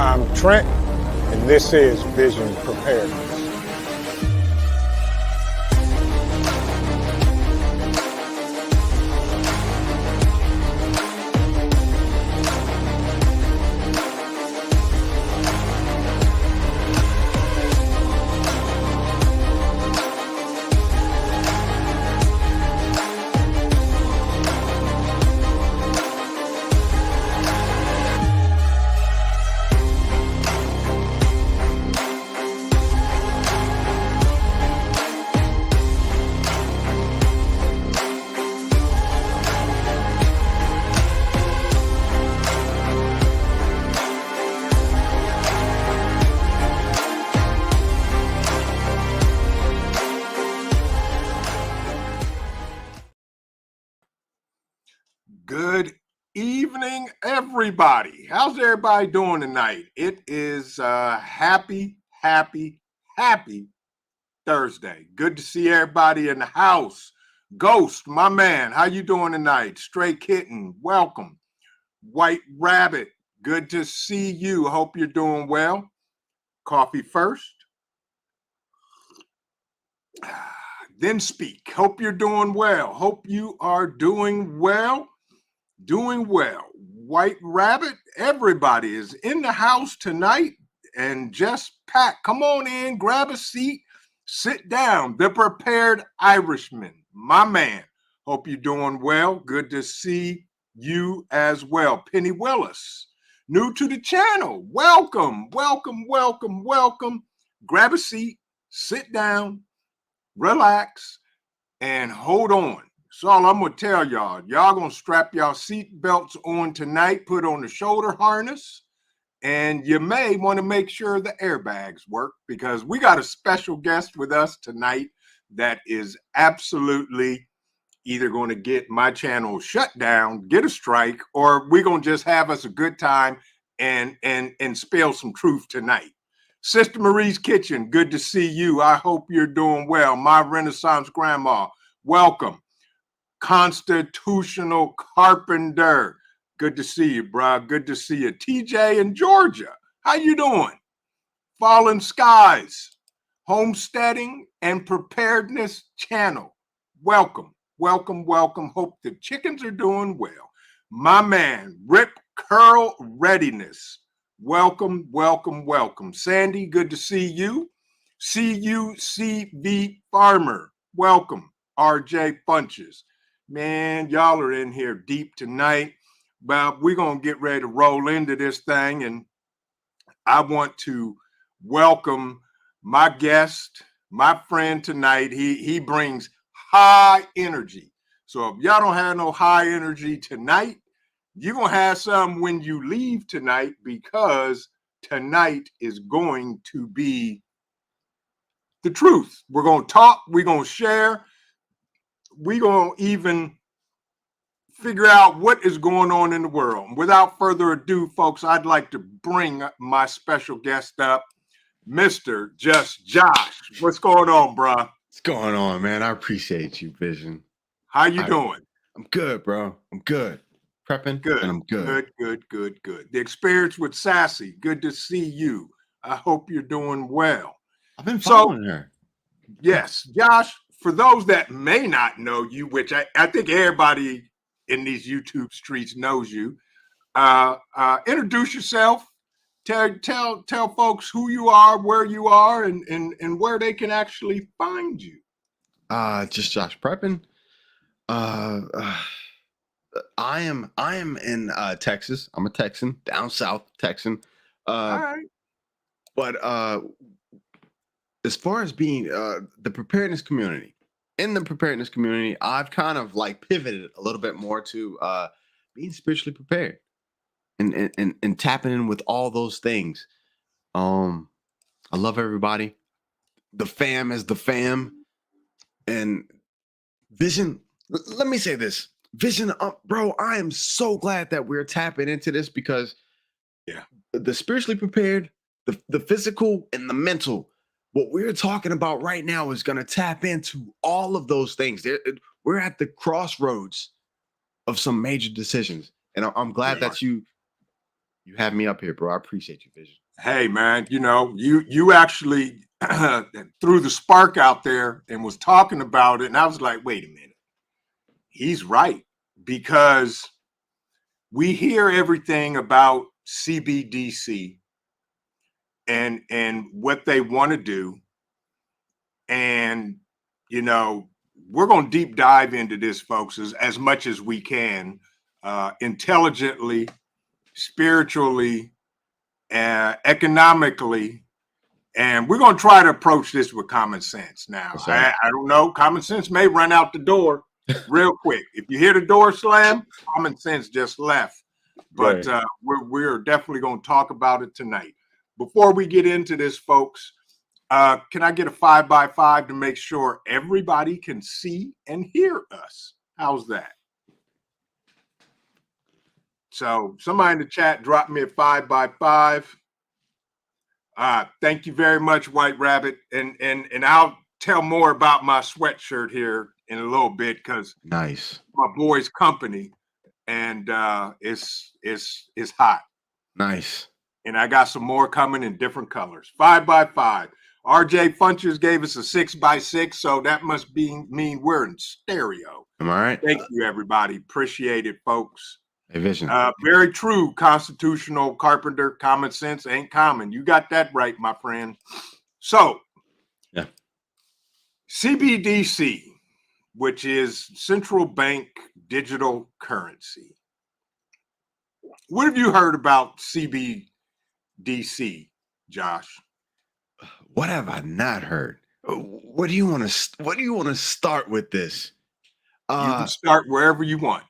I'm Trent, and this is Vision Preparedness. Good evening, everybody. How's everybody doing tonight? It is happy Thursday. Good to see everybody in the house. Ghost, my man, how you doing tonight? Stray Kitten, welcome. White Rabbit, good to see you. Hope you're doing well. Coffee first. Then speak. Hope you're doing well. Hope you are doing well. Doing well. White Rabbit, everybody is in the house tonight and just pack. Come on in, grab a seat, sit down. The Prepared Irishman, my man. Hope you're doing well. Good to see you as well. Penny Willis, new to the channel. Welcome. Grab a seat, sit down, relax, and hold on. So all I'm going to tell y'all going to strap y'all seat belts on tonight, put on the shoulder harness, and you may want to make sure the airbags work because we got a special guest with us tonight that is absolutely either going to get my channel shut down, get a strike, or we're going to just have us a good time and spill some truth tonight. Sister Marie's Kitchen, good to see you. I hope you're doing well. My Renaissance grandma, welcome. Constitutional Carpenter, good to see you, bro. Good to see you. TJ in Georgia, how you doing? Fallen Skies, Homesteading and Preparedness Channel, welcome. Hope the chickens are doing well. My man, Rip Curl Readiness, welcome. Sandy, good to see you. CUCV Farmer, welcome. RJ Bunches. Man, y'all are in here deep tonight, but we're going to get ready to roll into this thing. And I want to welcome my guest, my friend tonight. He brings high energy. So if y'all don't have no high energy tonight, you're going to have some when you leave tonight, because tonight is going to be the truth. We're going to talk, we're going to share. We're going to even figure out what is going on in the world. Without further ado, folks, I'd like to bring my special guest up, Mr. Just Josh. What's going on, bro? What's going on, man? I appreciate you, Vision. How you doing? I'm good, bro. I'm good. Prepping, good. And I'm good. Good. The Experience with Sassy, good to see you. I hope you're doing well. I've been following her. Yes, Josh, for those that may not know you, which I think everybody in these YouTube streets knows you, introduce yourself. Tell folks who you are, where you are, and where they can actually find you. Just Josh Prepping. I am in Texas. I'm a Texan, down south Texan. All right. But as far as being the preparedness community, in the preparedness community, I've kind of like pivoted a little bit more to being spiritually prepared and tapping in with all those things. I love everybody. The fam is the fam. And Vision, let me say this. Vision, bro, I am so glad that we're tapping into this because the spiritually prepared, the physical and the mental, what we're talking about right now is going to tap into all of those things. We're at the crossroads of some major decisions. And I'm glad that you You have me up here, bro. I appreciate you, Vision. Hey, man, you actually threw the spark out there and was talking about it. And I was like, wait a minute. He's right. Because we hear everything about CBDC and what they want to do. And, we're going to deep dive into this, folks, as much as we can, intelligently, spiritually, economically. And we're going to try to approach this with common sense. Now, I don't know. Common sense may run out the door real quick. If you hear the door slam, common sense just left. But we're definitely going to talk about it tonight. Before we get into this, folks, can I get a 5x5 to make sure everybody can see and hear us? How's that? So somebody in the chat drop me a 5x5. Thank you very much, White Rabbit. And I'll tell more about my sweatshirt here in a little bit because nice, my boy's company, and it's hot. Nice. And I got some more coming in different colors. 5x5. RJ Funches gave us a 6x6, so that must mean we're in stereo. Am I right? Thank you, everybody. Appreciate it, folks. Hey, Vision. Very true. Constitutional carpenter, common sense ain't common. You got that right, my friend. So, yeah. CBDC, which is central bank digital currency. What have you heard about CBDC, Josh? What have I not heard? What do you want to start with this? You can start wherever you want.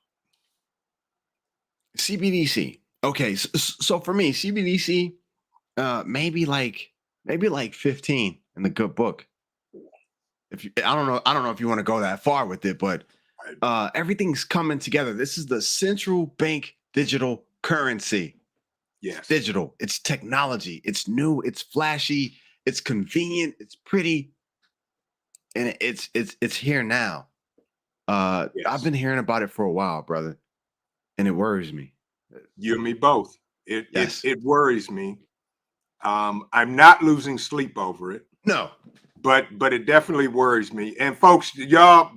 CBDC. Okay, so for me, CBDC, maybe like 15 in the good book. I don't know if you want to go that far with it, but everything's coming together. This is the central bank digital currency. Yes. It's digital. It's technology. It's new. It's flashy. It's convenient. It's pretty, and it's here now. Yes. I've been hearing about it for a while, brother, and it worries me. You and me both. It worries me. I'm not losing sleep over it. No, but it definitely worries me. And folks, y'all,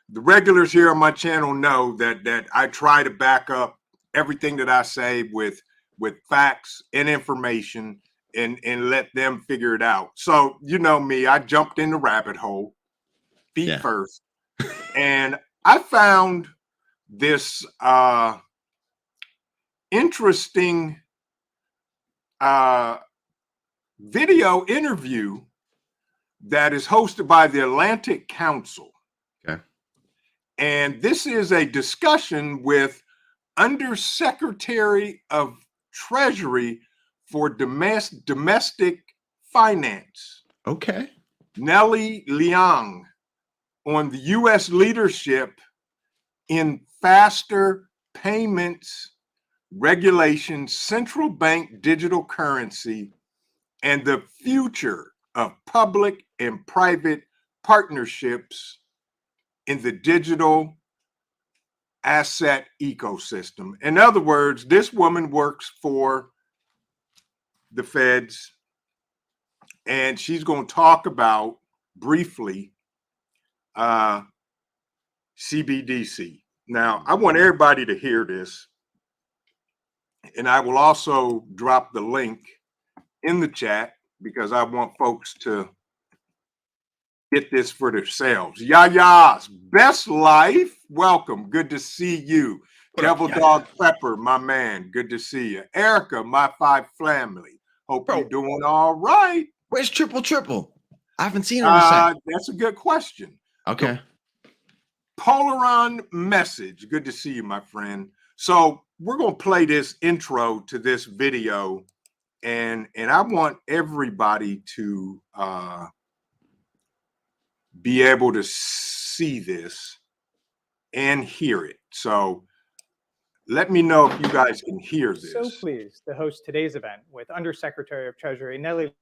the regulars here on my channel know that I try to back up everything that I say with facts and information and let them figure it out. So you know me, I jumped in the rabbit hole feet first, and I found this interesting video interview that is hosted by the Atlantic Council. Okay. And this is a discussion with Undersecretary of Treasury for Domestic Finance. Okay. Nellie Liang on the U.S. leadership in faster payments regulation, central bank digital currency, and the future of public and private partnerships in the digital asset ecosystem. In other words, this woman works for the feds, and she's going to talk about briefly CBDC. Now, I want everybody to hear this, and I will also drop the link in the chat because I want folks to get this for themselves. Yaya's Best Life, welcome. Good to see you. Devil Dog Pepper, my man. Good to see you. Erica, my five family. Hope you're doing all right. Where's Triple? I haven't seen him in a second. That's a good question. Okay. Polaron Message. Good to see you, my friend. So we're going to play this intro to this video, and I want everybody to be able to see this and hear it. So let me know if you guys can hear this. So pleased to host today's event with Undersecretary of Treasury Nellie.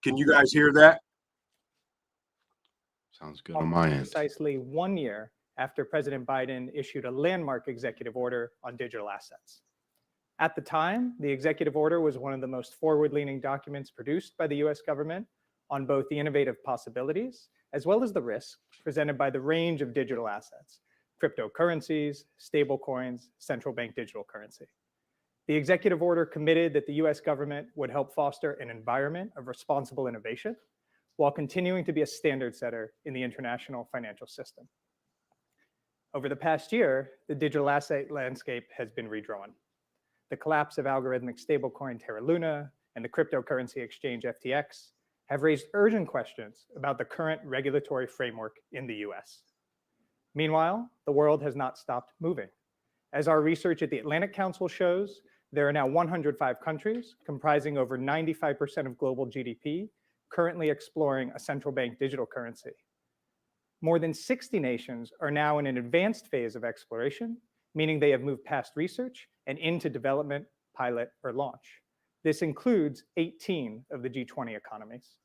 Can you guys hear that? Sounds good on my end. Precisely 1 year after President Biden issued a landmark executive order on digital assets. At the time, the executive order was one of the most forward-leaning documents produced by the US government on both the innovative possibilities as well as the risks presented by the range of digital assets, cryptocurrencies, stablecoins, central bank digital currency. The executive order committed that the US government would help foster an environment of responsible innovation while continuing to be a standard setter in the international financial system. Over the past year, the digital asset landscape has been redrawn. The collapse of algorithmic stablecoin Terra Luna and the cryptocurrency exchange FTX have raised urgent questions about the current regulatory framework in the US. Meanwhile, the world has not stopped moving. As our research at the Atlantic Council shows, there are now 105 countries comprising over 95% of global GDP currently exploring a central bank digital currency. More than 60 nations are now in an advanced phase of exploration, meaning they have moved past research and into development, pilot, or launch. This includes 18 of the G20 economies.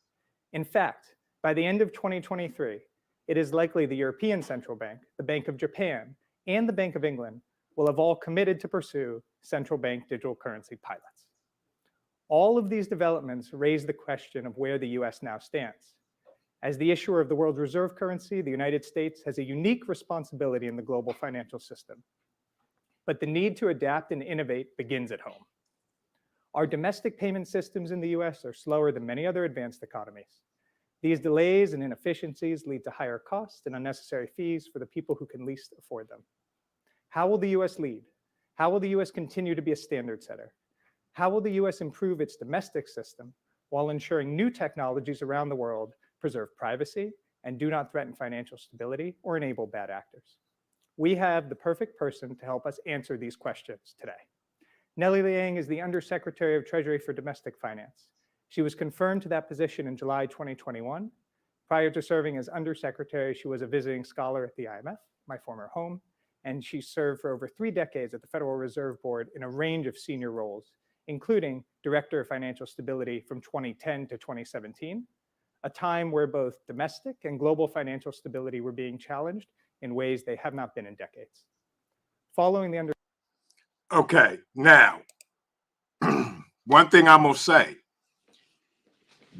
In fact, by the end of 2023, it is likely the European Central Bank, the Bank of Japan, and the Bank of England will have all committed to pursue central bank digital currency pilots. All of these developments raise the question of where the US now stands. As the issuer of the world reserve currency, the United States has a unique responsibility in the global financial system. But the need to adapt and innovate begins at home. Our domestic payment systems in the US are slower than many other advanced economies. These delays and inefficiencies lead to higher costs and unnecessary fees for the people who can least afford them. How will the US lead? How will the US continue to be a standard setter? How will the US improve its domestic system while ensuring new technologies around the world preserve privacy and do not threaten financial stability or enable bad actors? We have the perfect person to help us answer these questions today. Nellie Liang is the Undersecretary of Treasury for Domestic Finance. She was confirmed to that position in July 2021. Prior to serving as Undersecretary, she was a visiting scholar at the IMF, my former home, and she served for over 3 decades at the Federal Reserve Board in a range of senior roles, including Director of Financial Stability from 2010 to 2017, a time where both domestic and global financial stability were being challenged in ways they have not been in decades. Following the Okay, now, one thing I'm going to say,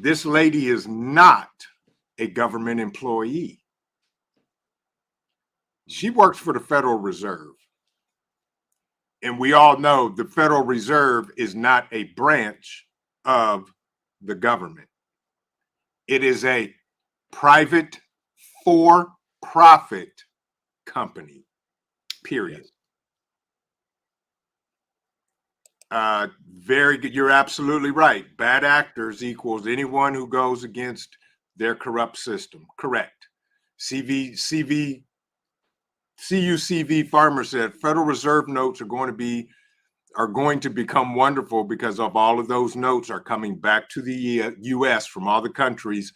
this lady is not a government employee. She works for the Federal Reserve. And we all know the Federal Reserve is not a branch of the government. It is a private for-profit company, period. Very good. You're absolutely right. Bad actors equals anyone who goes against their corrupt system. Correct. CUCV Farmer said Federal Reserve notes are going to become wonderful because of all of those notes are coming back to the US from all the countries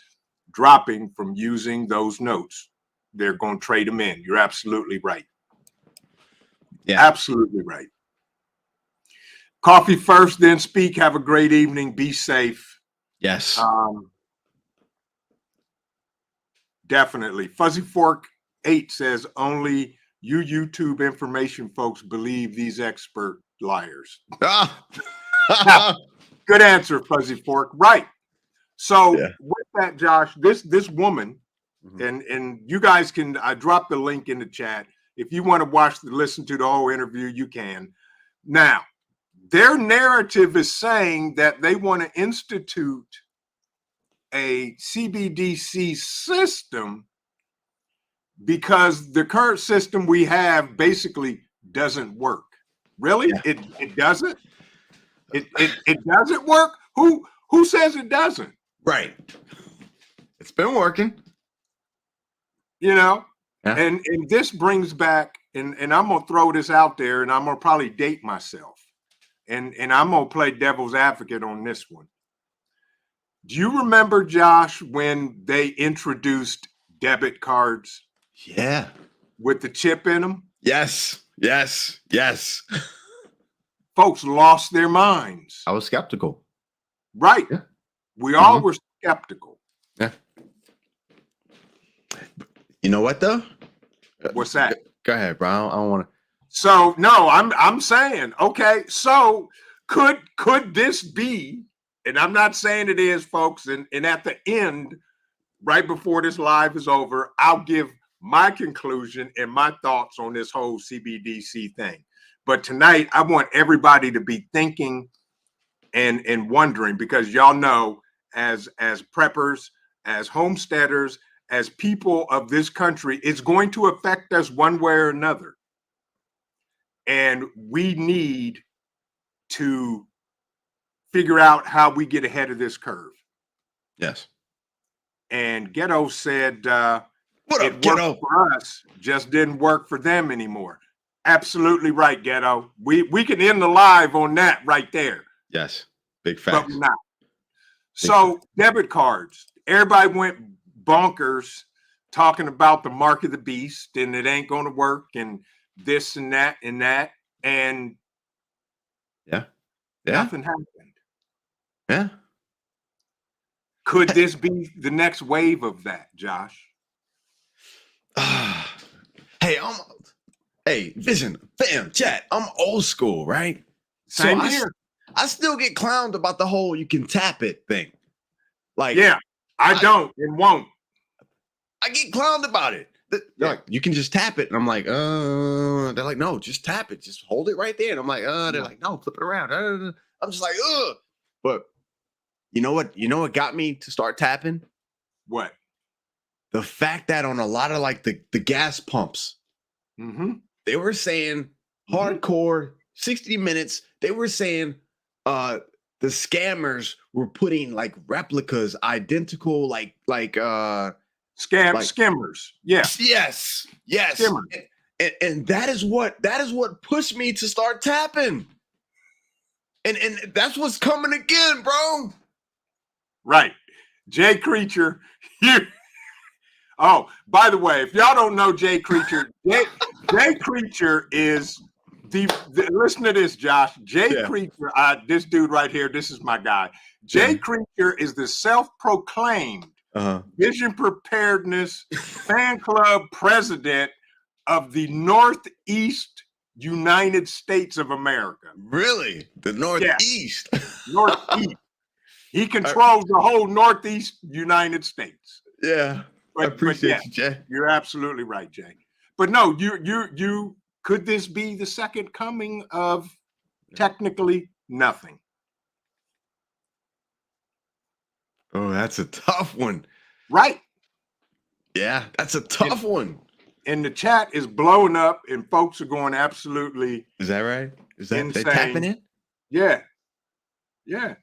dropping from using those notes. They're going to trade them in. You're absolutely right. Yeah. Absolutely right. Coffee first, then speak. Have a great evening. Be safe. Yes. Definitely. Fuzzy Fork 8 says only you YouTube information folks believe these expert liars. Now, good answer, Fuzzy Fork. Right. So with that, Josh, this woman, and you guys can, I dropped the link in the chat. If you want to listen to the whole interview, you can. Now, their narrative is saying that they want to institute a CBDC system because the current system we have basically doesn't work. Really? Yeah. It doesn't? It doesn't work? Who says it doesn't? Right. It's been working. You know? Yeah. And this brings back, and I'm going to throw this out there, and I'm going to probably date myself. And I'm going to play devil's advocate on this one. Do you remember, Josh, when they introduced debit cards? Yeah. With the chip in them? Yes. Yes. Yes. Folks lost their minds. I was skeptical. Right. Yeah. We all were skeptical. Yeah. You know what, though? What's that? Go ahead, bro. I don't want to. So no, I'm saying, okay, so could this be, and I'm not saying it is, folks, and at the end, right before this live is over, I'll give my conclusion and my thoughts on this whole CBDC thing. But tonight, I want everybody to be thinking and wondering, because y'all know, as preppers, as homesteaders, as people of this country, it's going to affect us one way or another. And we need to figure out how we get ahead of this curve. Yes. And Ghetto said, What it up, Ghetto? worked for us, just didn't work for them anymore. Absolutely right, Ghetto. We can end the live on that right there. Yes. Big But facts. we're not. So debit cards, everybody went bonkers talking about the mark of the beast and it ain't going to work and this and that and Yeah. nothing happened. Yeah. Could this be the next wave of that, Josh? Hey, Vision, fam, chat. I'm old school, right? Same so here. I still get clowned about the whole you can tap it thing. Like, yeah, I don't and won't. I get clowned about it. They're like, you can just tap it. And I'm like, they're like, no, just tap it. Just hold it right there. And I'm like, they're like, no, flip it around. I'm just like, But you know what? You know what got me to start tapping? What? The fact that on a lot of like the gas pumps, they were saying hardcore 60 minutes. They were saying the scammers were putting like replicas, identical, like skimmers. Yeah. Yes. Skimmers. And that is what pushed me to start tapping. And that's what's coming again, bro. Right. Jay Creature. Oh, by the way, if y'all don't know Jay Creature, Jay Creature is listen to this, Josh. Jay Creature, this dude right here, this is my guy. Jay Creature is the self-proclaimed Vision Preparedness fan club president of the Northeast United States of America. Really? The Northeast? Yeah. Northeast. He controls the whole Northeast United States. Yeah. I appreciate you, Jay. You're absolutely right, Jay. But no, you could this be the second coming of technically nothing? Oh, that's a tough one. Right. Yeah, that's a tough one. And the chat is blowing up and folks are going absolutely. Is that right? Is that insane. They tapping it? Yeah. Yeah.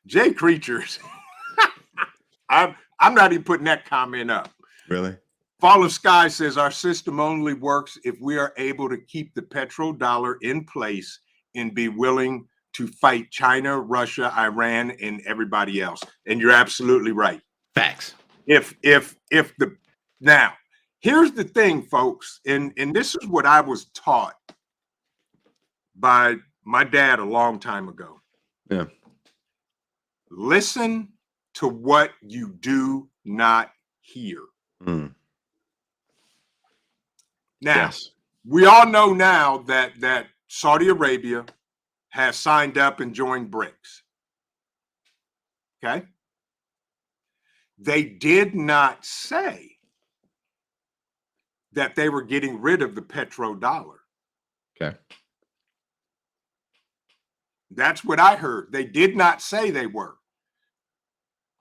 Jay Creatures. I'm not even putting that comment up. Really? Fall of Sky says our system only works if we are able to keep the petrodollar in place and be willing to fight China, Russia, Iran, and everybody else. And you're absolutely right. Facts. Now, here's the thing, folks, and this is what I was taught by my dad a long time ago. Yeah. Listen to what you do not hear. Now, we all know now that Saudi Arabia has signed up and joined BRICS. Okay? They did not say that they were getting rid of the petrodollar. Okay. That's what I heard. They did not say they were.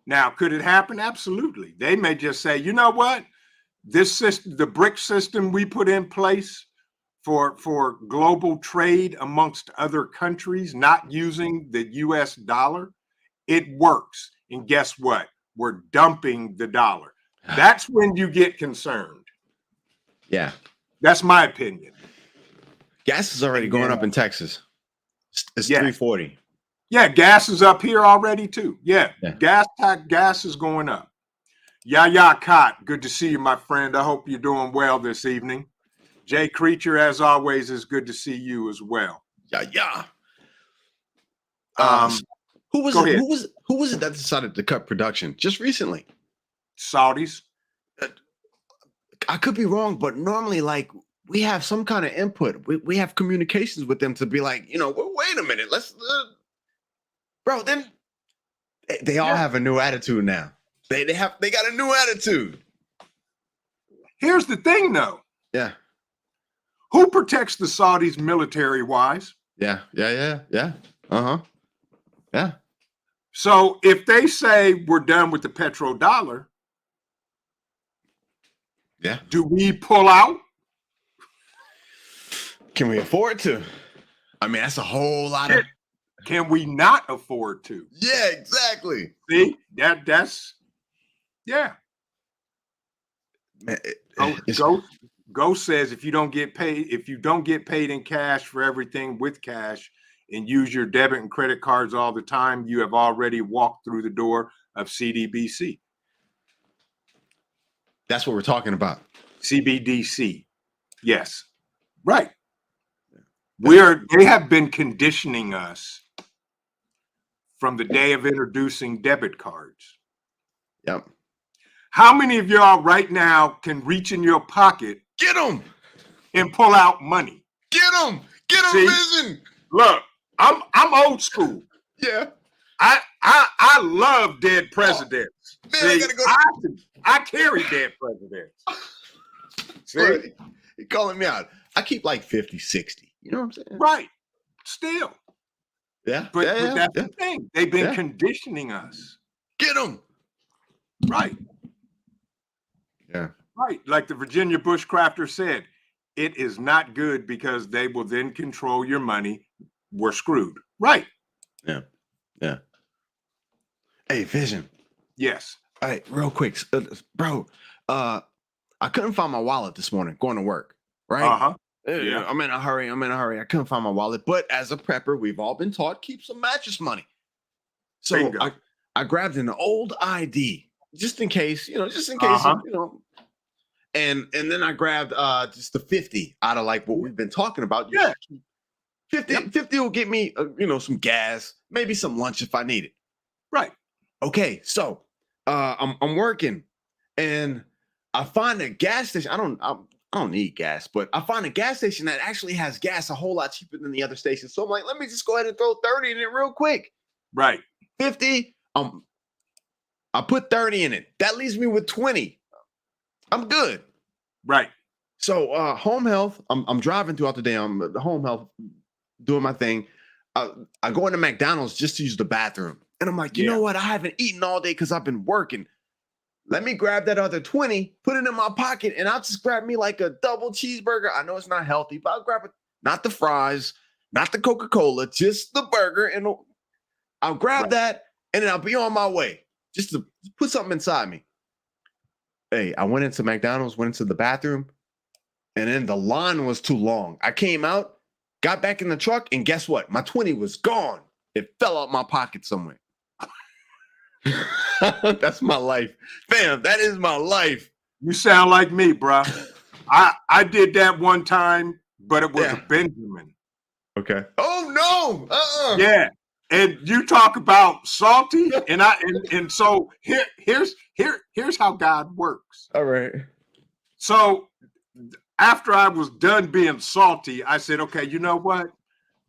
Now, could it happen? Absolutely. They may just say, you know what? This system, the BRIC system we put in place for global trade amongst other countries, not using the US dollar, it works. And guess what? We're dumping the dollar. That's when you get concerned. Yeah. That's my opinion. Gas is already going up in Texas. It's $3.40. Yeah, gas is up here already too. Yeah. Gas is going up. Yaya Cott, good to see you, my friend. I hope you're doing well this evening. Jay Creature, as always, is good to see you as well. Yeah. Who was it that decided to cut production just recently? Saudis. I could be wrong, but normally, like, we have some kind of input. We have communications with them to be like, well, wait a minute, let's, bro. Then they all have a new attitude now. They got a new attitude. Here's the thing, though. Yeah. Who protects the Saudis military-wise? Yeah. Uh-huh. Yeah. So if they say we're done with the petrodollar, yeah, do we pull out? Can we afford to? I mean, that's a whole lot of. Can we not afford to? Yeah, exactly. See, that's yeah. Man, Go says if you don't get paid in cash for everything with cash and use your debit and credit cards all the time, you have already walked through the door of CDBC. That's what we're talking about. CBDC. Yes. Right. They have been conditioning us from the day of introducing debit cards. Yep. How many of y'all right now can reach in your pocket, get them, and pull out money? Get them, Vision. Look, I'm old school. Yeah. I love dead presidents. Oh, man, See, I carry dead presidents. See, you're calling me out. I keep like 50, 60. You know what I'm saying? Right. Still. Yeah. But that's the thing. They've been conditioning us. Get them. Right. Yeah. Right. Like the Virginia bushcrafter said, it is not good because they will then control your money. We're screwed. Right. Yeah. Yeah. Hey, Vision. Yes. All right, real quick, bro. I couldn't find my wallet this morning going to work. Right. Uh-huh. Yeah. I'm in a hurry. I couldn't find my wallet. But as a prepper, we've all been taught keep some mattress money. So I grabbed an old ID just in case, and then I grabbed just the 50 out of like what we've been talking about. Yeah. 50 will get me, some gas, maybe some lunch if I need it. Right. Okay. So I'm working and I find a gas station. I don't need gas, but I find a gas station that actually has gas a whole lot cheaper than the other stations. So I'm like, let me just go ahead and throw 30 in it real quick. Right. 50. I put 30 in it. That leaves me with 20. I'm good. Right. So home health, I'm driving throughout the day. I'm home health doing my thing. I go into McDonald's just to use the bathroom. And I'm like, you know what? I haven't eaten all day because I've been working. Let me grab that other 20, put it in my pocket, and I'll just grab me like a double cheeseburger. I know it's not healthy, but I'll grab it. Not the fries, not the Coca-Cola, just the burger. And I'll grab that, and then I'll be on my way just to put something inside me. Hey, I went into McDonald's, went into the bathroom, and then the line was too long. I came out, got back in the truck, and guess what? My 20 was gone. It fell out my pocket somewhere. That's my life. Fam, that is my life. You sound like me, bro. I did that one time, but it was a Benjamin. Okay. Oh no. Yeah. And you talk about salty, and so here's how God works. All right. So after I was done being salty, I said, okay, you know what?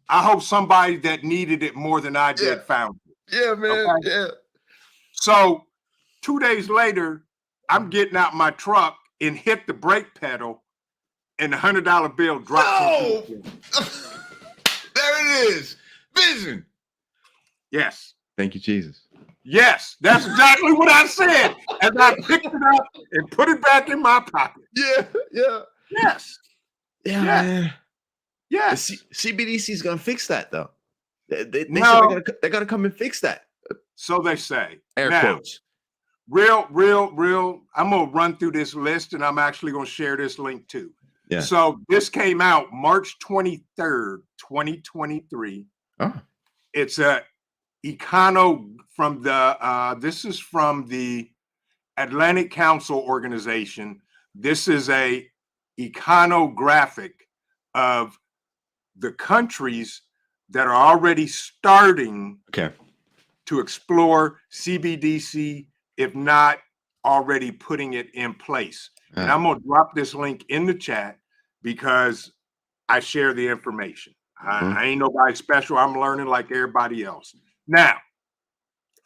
I hope somebody that needed it more than I did found it. Yeah, man. Okay? Yeah. So 2 days later, I'm getting out my truck and hit the brake pedal, and the $100 bill dropped. No! There it is. Vision. Yes. Thank you, Jesus. Yes, that's exactly what I said as I picked it up and put it back in my pocket. Yeah. Yes. Yeah, man. Yes. CBDC is gonna fix that though. They said they're gonna come and fix that. So they say. Air now, quotes. Real. I'm gonna run through this list, and I'm actually gonna share this link too. Yeah. So this came out March 23rd, 2023. Oh. It's a Econo from the this is from the Atlantic Council organization. This is a econographic of the countries that are already starting to explore CBDC, if not already putting it in place. And I'm going to drop this link in the chat because I share the information. I ain't nobody special. I'm learning like everybody else. Now,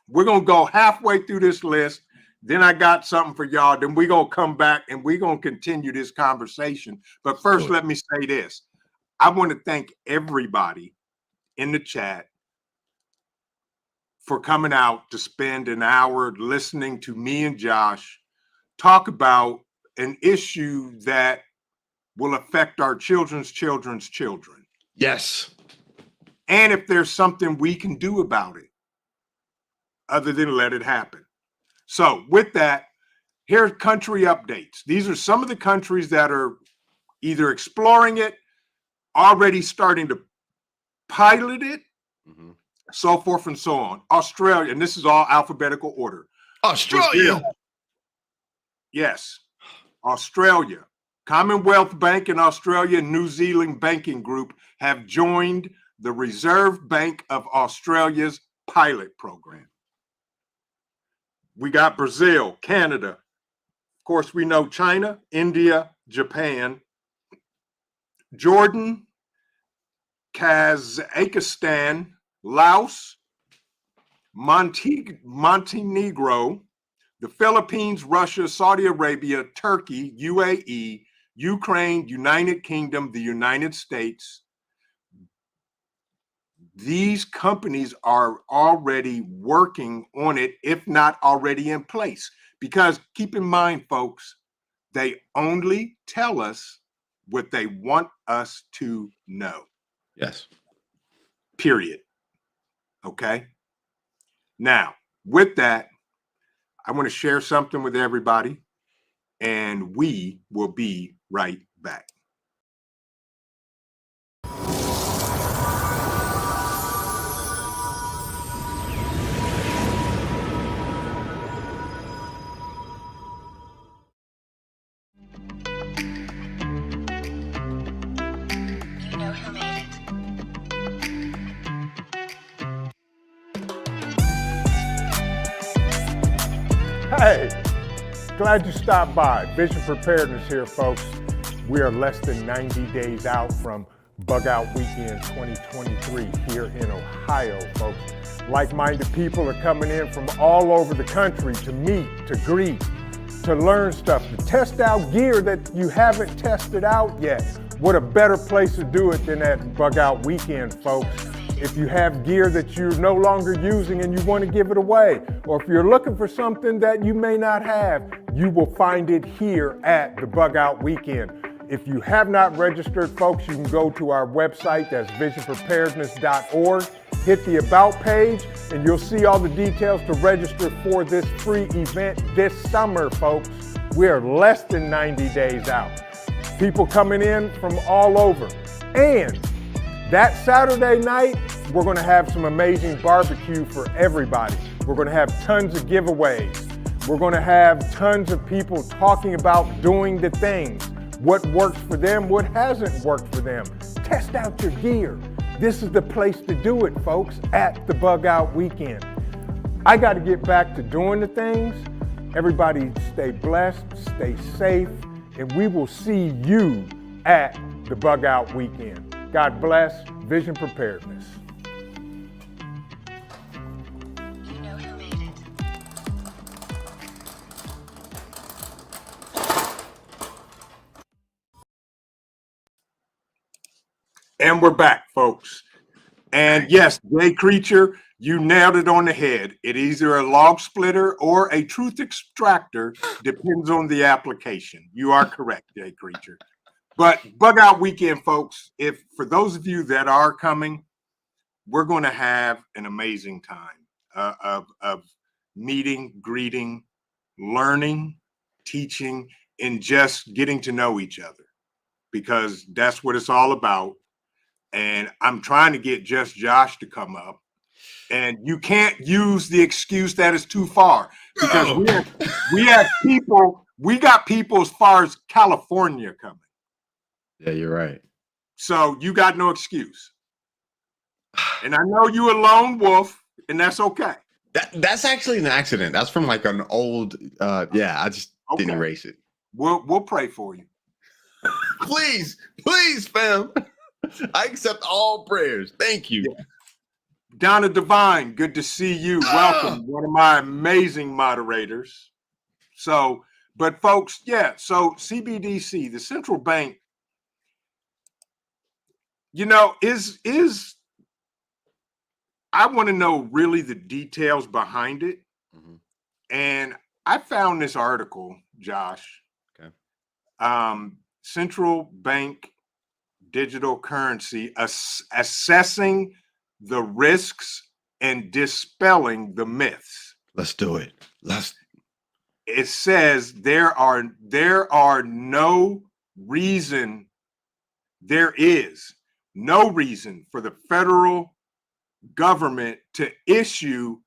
we're going to go halfway through this list. Then I got something for y'all. Then we're going to come back and we're going to continue this conversation. But first, let me say this. I want to thank everybody in the chat for coming out to spend an hour listening to me and Josh talk about an issue that will affect our children's children's children. Yes. And if there's something we can do about it, other than let it happen. So with that, here's country updates. These are some of the countries that are either exploring it, already starting to pilot it, so forth and so on. Australia, and this is all alphabetical order. Australia. Brazil. Yes. Australia. Commonwealth Bank in Australia and New Zealand Banking Group have joined the Reserve Bank of Australia's pilot program. We got Brazil, Canada. Of course, we know China, India, Japan, Jordan, Kazakhstan, Laos, Montenegro, the Philippines, Russia, Saudi Arabia, Turkey, UAE, Ukraine, United Kingdom, the United States. These companies are already working on it, if not already in place. Because keep in mind, folks, they only tell us what they want us to know. Yes. Period. Okay. Now, with that, I want to share something with everybody, and we will be right back. Hey, glad you stopped by. Vision Preparedness here, folks. We are less than 90 days out from Bug Out Weekend 2023 here in Ohio, folks. Like-minded people are coming in from all over the country to meet, to greet, to learn stuff, to test out gear that you haven't tested out yet. What a better place to do it than at Bug Out Weekend, folks. If you have gear that you're no longer using and you want to give it away, or if you're looking for something that you may not have, you will find it here at the Bug Out Weekend. If you have not registered, folks, you can go to our website, that's visionpreparedness.org, hit the About page, and you'll see all the details to register for this free event this summer, folks. We are less than 90 days out. People coming in from all over. And that Saturday night, we're going to have some amazing barbecue for everybody. We're going to have tons of giveaways. We're going to have tons of people talking about doing the things, what works for them, what hasn't worked for them. Test out your gear. This is the place to do it, folks, at the Bug Out Weekend. I got to get back to doing the things. Everybody stay blessed, stay safe, and we will see you at the Bug Out Weekend. God bless. Vision Preparedness. You know who made it. And we're back, folks. And yes, Jay Creature, you nailed it on the head. It is either a log splitter or a truth extractor, depends on the application. You are correct, Jay Creature. But Bug Out Weekend, folks, if for those of you that are coming, we're going to have an amazing time of meeting, greeting, learning, teaching, and just getting to know each other, because that's what it's all about. And I'm trying to get Just Josh to come up. And you can't use the excuse that it's too far, because we have people, we got people as far as California coming. Yeah, you're right. So you got no excuse. And I know you a lone wolf, and that's okay. That's actually an accident. That's from like an old. Yeah, I just didn't Okay. erase it. We'll pray for you. Please, fam. I accept all prayers. Thank you. Yeah. Donna Devine, good to see you. Welcome, one of my amazing moderators. So, but folks, yeah, so CBDC, the central bank, you know, is I want to know really the details behind it. Mhm. And I found this article, Josh. Okay. Central bank digital currency assessing the risks and dispelling the myths. Let's do it. It says there is no reason for the federal government to issue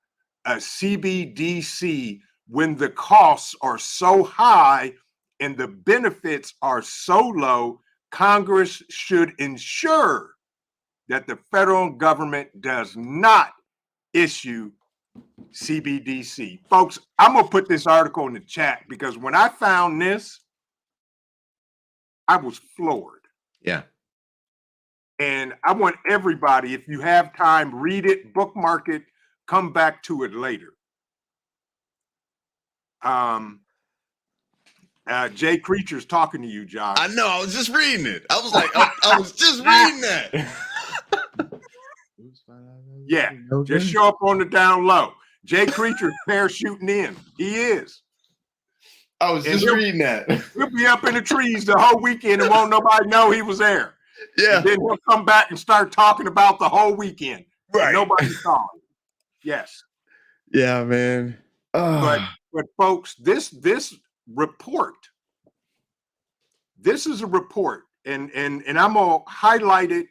a CBDC when the costs are so high and the benefits are so low. Congress should ensure that the federal government does not issue CBDC. Folks, I'm going to put this article in the chat because when I found this, I was floored. Yeah. And I want everybody, if you have time, read it, bookmark it, come back to it later. Jay Creature's talking to you, Josh. I know. I was just reading it. I was like, I was just reading that. Yeah, just show up on the down low. Jay Creature's parachuting in. He is. I was just reading that. He'll be up in the trees the whole weekend and won't nobody know he was there. Yeah. And then he'll come back and start talking about the whole weekend. Right. Nobody saw him. Yes. Yeah, man. But folks, this report, this is a report, and I'm gonna highlight it.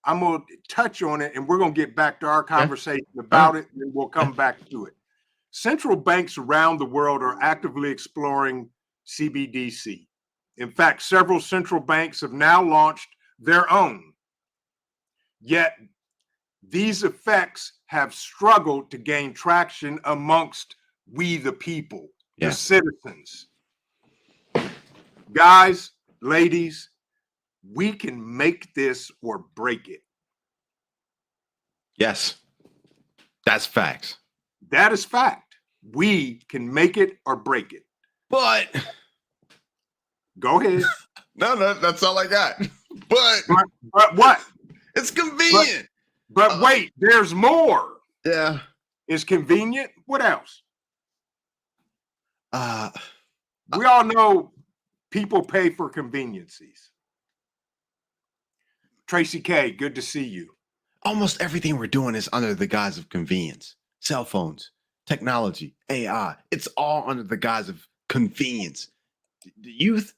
I'm gonna touch on it, and we're gonna get back to our conversation about it, and we'll come back to it. Central banks around the world are actively exploring CBDC. In fact, several central banks have now launched their own. Yet these effects have struggled to gain traction amongst we the people, the citizens. Guys, ladies, we can make this or break it. Yes. That's facts. That is fact. We can make it or break it. But go ahead. No, that's all I got. But what? It's convenient. But wait, there's more. Yeah. It's convenient. What else? Uh We all know people pay for conveniences. Tracy K, good to see you. Almost everything we're doing is under the guise of convenience. Cell phones, technology, AI. It's all under the guise of convenience. The youth,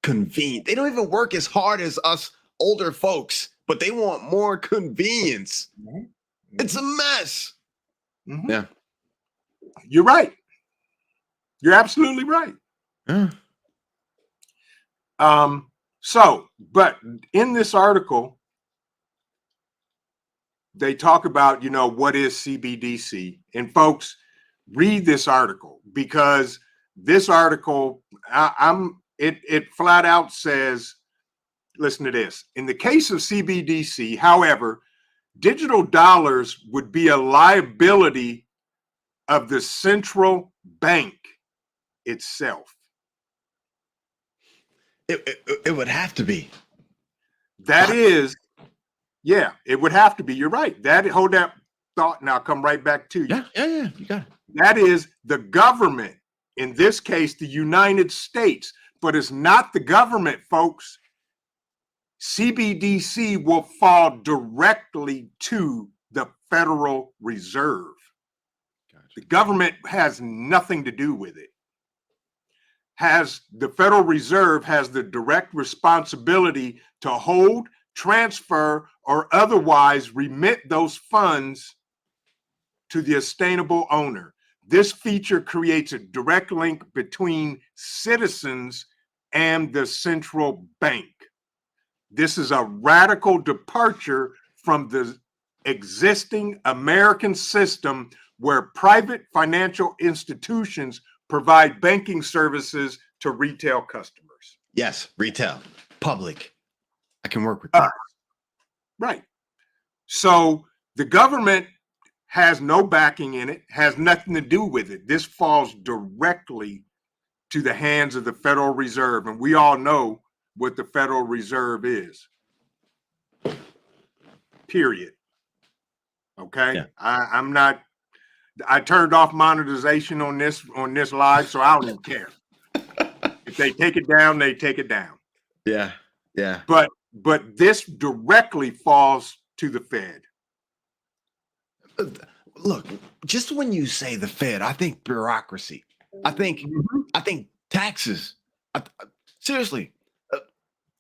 convenient. They don't even work as hard as us older folks, but they want more convenience. Mm-hmm. It's a mess. Mm-hmm. Yeah. You're right. You're absolutely right. Yeah. But in this article, they talk about, what is CBDC? And folks, read this article because this article, it flat out says, listen to this. In the case of CBDC, however, digital dollars would be a liability of the central bank itself. It would have to be. That is, yeah, it would have to be. You're right. Hold that thought and I'll come right back to you. Yeah. You got it. That is the government, in this case, the United States, but it's not the government, folks. CBDC will fall directly to the Federal Reserve. Gotcha. The government has nothing to do with it. The Federal Reserve has the direct responsibility to hold, transfer, or otherwise remit those funds to the sustainable owner. This feature creates a direct link between citizens and the central bank. This is a radical departure from the existing American system where private financial institutions provide banking services to retail customers. Yes, retail, public. I can work with that. Right. So the government has no backing in it, has nothing to do with it. This falls directly to the hands of the Federal Reserve. And we all know what the Federal Reserve is. Period. Okay. Yeah. I'm not, I turned off monetization on this live, so I don't even care. If they take it down, they take it down. Yeah. But this directly falls to the Fed. Look, just when you say the Fed, I think bureaucracy. I think taxes. Seriously.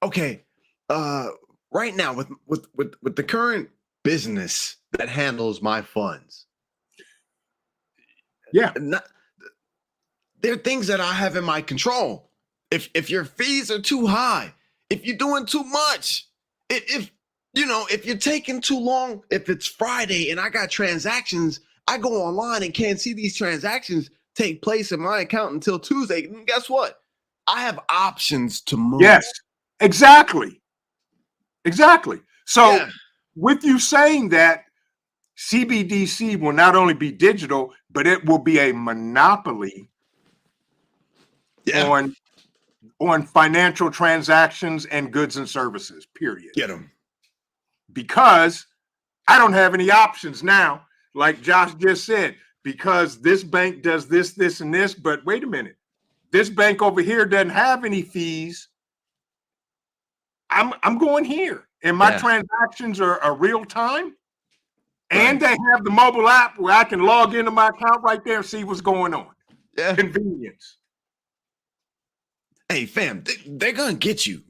Okay. Right now with the current business that handles my funds. Yeah. There are things that I have in my control. If your fees are too high, if you're doing too much, if you're taking too long, if it's Friday and I got transactions, I go online and can't see these transactions take place in my account until Tuesday. And guess what? I have options to move. Yes, exactly. So with you saying that, CBDC will not only be digital, but it will be a monopoly on financial transactions and goods and services, period. Get them. Because I don't have any options now, like Josh just said, because this bank does this, this, and this, but wait a minute. This bank over here doesn't have any fees. I'm going here, and my transactions are real time. And they have the mobile app where I can log into my account right there and see what's going on. Yeah. Convenience. Hey, fam, they're going to get you.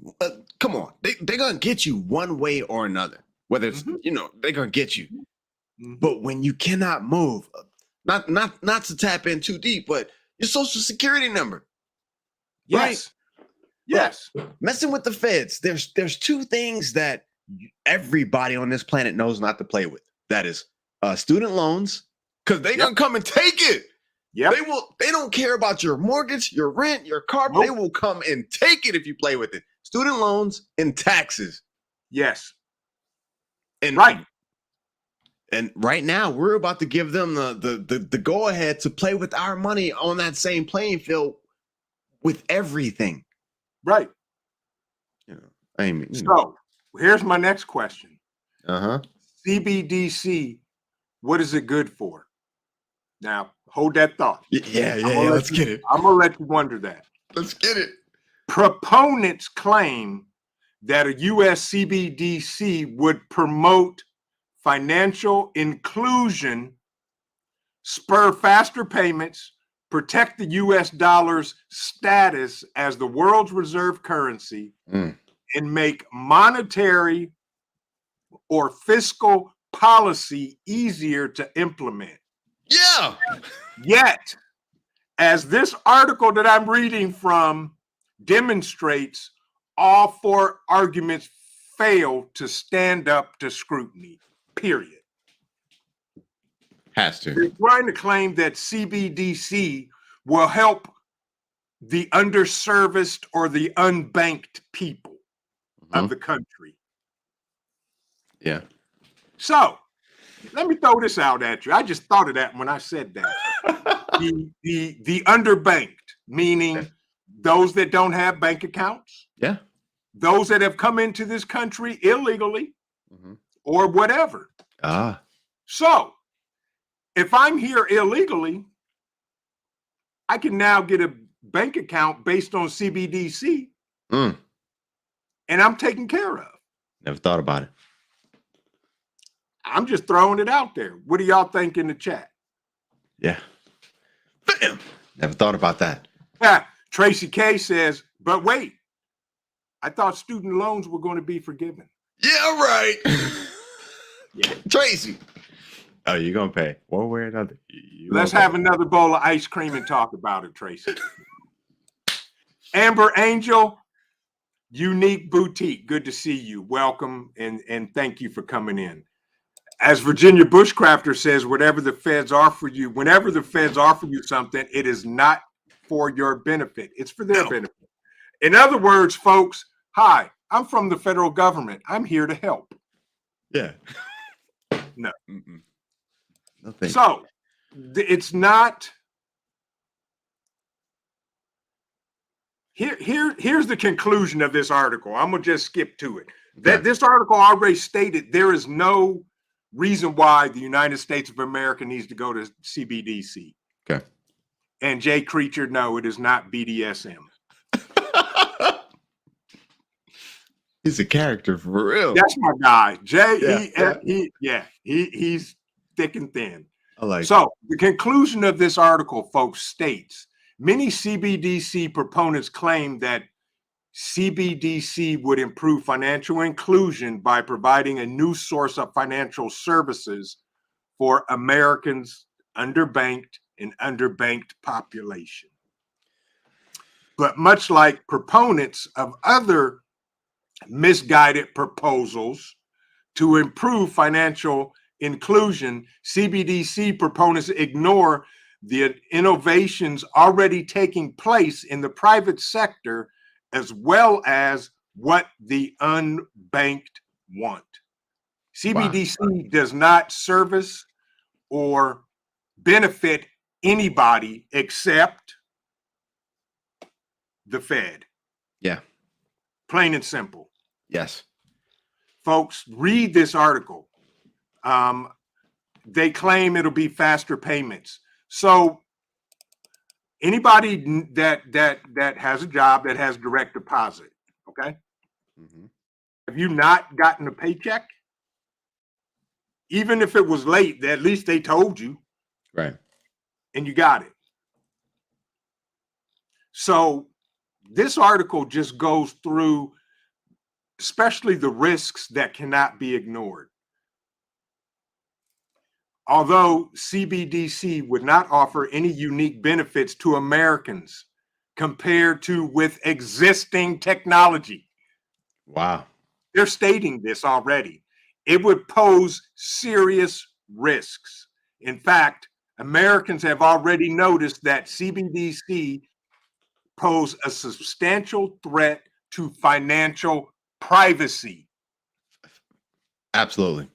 Come on. They're going to get you one way or another. Whether it's, they're going to get you. Mm-hmm. But when you cannot move, not to tap in too deep, but your social security number. Yes. Right? Yes. Messing with the feds, there's two things that everybody on this planet knows not to play with. That is student loans, because they're going to come and take it. Yeah, They don't care about your mortgage, your rent, your car. Nope. They will come and take it if you play with it. Student loans and taxes. Yes. And right. And right now we're about to give them the go ahead to play with our money on that same playing field with everything. Right. So here's my next question. Uh-huh. CBDC, what is it good for? Now, hold that thought. Yeah. Let's get it. I'm going to let you wonder that. Let's get it. Proponents claim that a U.S. CBDC would promote financial inclusion, spur faster payments, protect the U.S. dollar's status as the world's reserve currency, and make monetary or fiscal policy easier to implement. Yeah. Yet, as this article that I'm reading from demonstrates, all four arguments fail to stand up to scrutiny, period. Has to. They're trying to claim that CBDC will help the underserviced or the unbanked people of the country. Yeah. So let me throw this out at you. I just thought of that when I said that. the underbanked, meaning those that don't have bank accounts. Yeah. Those that have come into this country illegally or whatever. So if I'm here illegally, I can now get a bank account based on CBDC and I'm taken care of. Never thought about it. I'm just throwing it out there. What do y'all think in the chat? Yeah. Bam. Never thought about that. Yeah. Tracy K says, but wait, I thought student loans were going to be forgiven. Yeah, right. Yeah. Tracy. Oh, you're going to pay one way or another. Let's have another bowl of ice cream and talk about it, Tracy. Amber Angel, Unique Boutique. Good to see you. Welcome and thank you for coming in. As Virginia Bushcrafter says, whatever the feds offer you, whenever the feds offer you something, it is not for your benefit. It's for their benefit. In other words, folks, hi, I'm from the federal government. I'm here to help. Yeah. No. Mm-mm. No thank you. So it's not. Here's the conclusion of this article. I'm gonna just skip to it. That Okay. this article already stated there is no reason why the United States of America needs to go to CBDC. Okay. And Jay Creature, no, it is not BDSM. He's a character for real. That's my guy. Jay, Yeah, he's thick and thin. I like So the conclusion of this article, folks, states many CBDC proponents claim that CBDC would improve financial inclusion by providing a new source of financial services for Americans underbanked and underbanked population. But much like proponents of other misguided proposals to improve financial inclusion, CBDC proponents ignore the innovations already taking place in the private sector, as well as what the unbanked want. CBDC does not service or benefit anybody except the Fed. Yeah. Plain and simple. Yes. Folks, read this article. They claim it'll be faster payments. So anybody that has a job that has direct deposit, okay? Mm-hmm. Have you not gotten a paycheck? Even if it was late, at least they told you. Right. And you got it. So this article just goes through especially the risks that cannot be ignored. Although CBDC would not offer any unique benefits to Americans compared to with existing technology. Wow. They're stating this already. It would pose serious risks. In fact, Americans have already noticed that CBDC pose a substantial threat to financial privacy. Absolutely.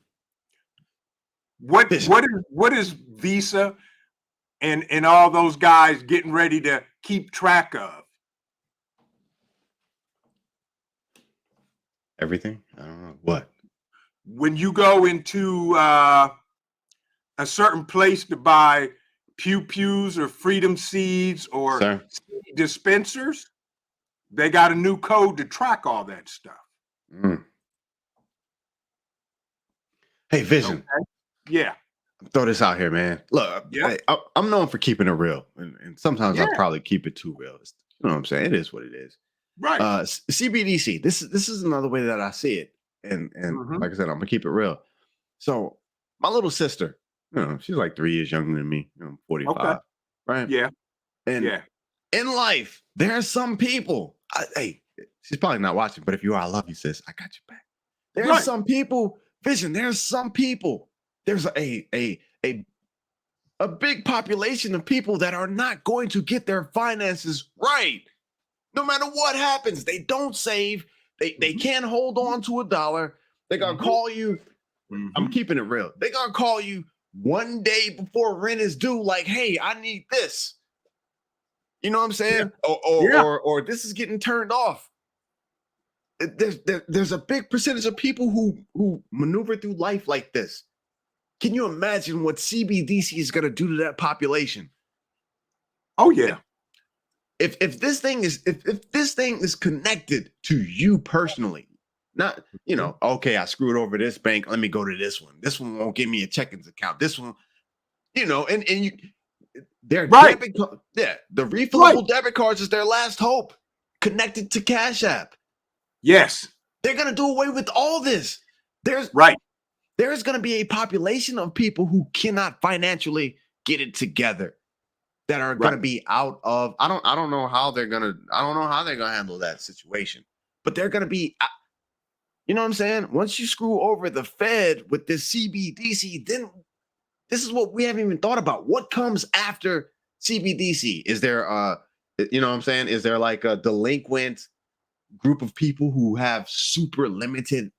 What is Visa and all those guys getting ready to keep track of? Everything? I don't know. What? When you go into a certain place to buy pew-pews or freedom seeds or seed dispensers, they got a new code to track all that stuff. Mm. Hey, Vision. Okay? Yeah. Throw this out here, man. Look, Yeah. hey, I'm known for keeping it real, and sometimes I probably keep it too real. You know what I'm saying? It is what it is. Right. CBDC. This is another way that I see it, and like I said, I'm gonna keep it real. So my little sister, you know, she's like 3 years younger than me. You know, I'm 45, Okay. right? Yeah. And Yeah. in life, there are some people. Hey, she's probably not watching, but if you are, I love you, sis. I got your back. There are some people, Vision. There's some people. There's a big population of people that are not going to get their finances right. No matter what happens, they don't save. They can't hold on to $1. They're gonna call you. I'm keeping it real. They're gonna call you one day before rent is due, like, hey, I need this. You know what I'm saying? Or this is getting turned off. There's a big percentage of people who maneuver through life like this. Can you imagine what CBDC is gonna do to that population? Oh yeah. If this thing is connected to you personally, not, you know, okay, I screwed over this bank, let me go to this one. This one won't give me a checking account. This one, you know, and you, their debit, the refillable debit cards is their last hope, connected to Cash App. Yes. They're gonna do away with all this. There's gonna be a population of people who cannot financially get it together, that are going to be out of, I don't know how they're going to handle that situation, but they're going to be You know what I'm saying? Once you screw over the Fed with this CBDC, then this is what we haven't even thought about. What comes after CBDC? Is there you know what I'm saying? Is there like a delinquent group of people who have super limited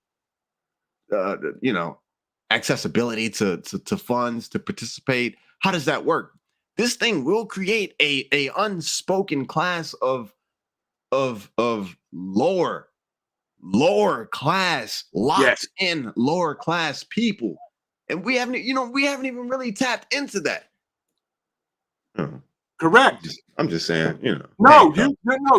you know, accessibility to funds to participate? How does that work? This thing will create a unspoken class of lower class, Yes, locked in lower class people, and we haven't even really tapped into that. Hmm. correct. I'm just saying, you know. No, Hey,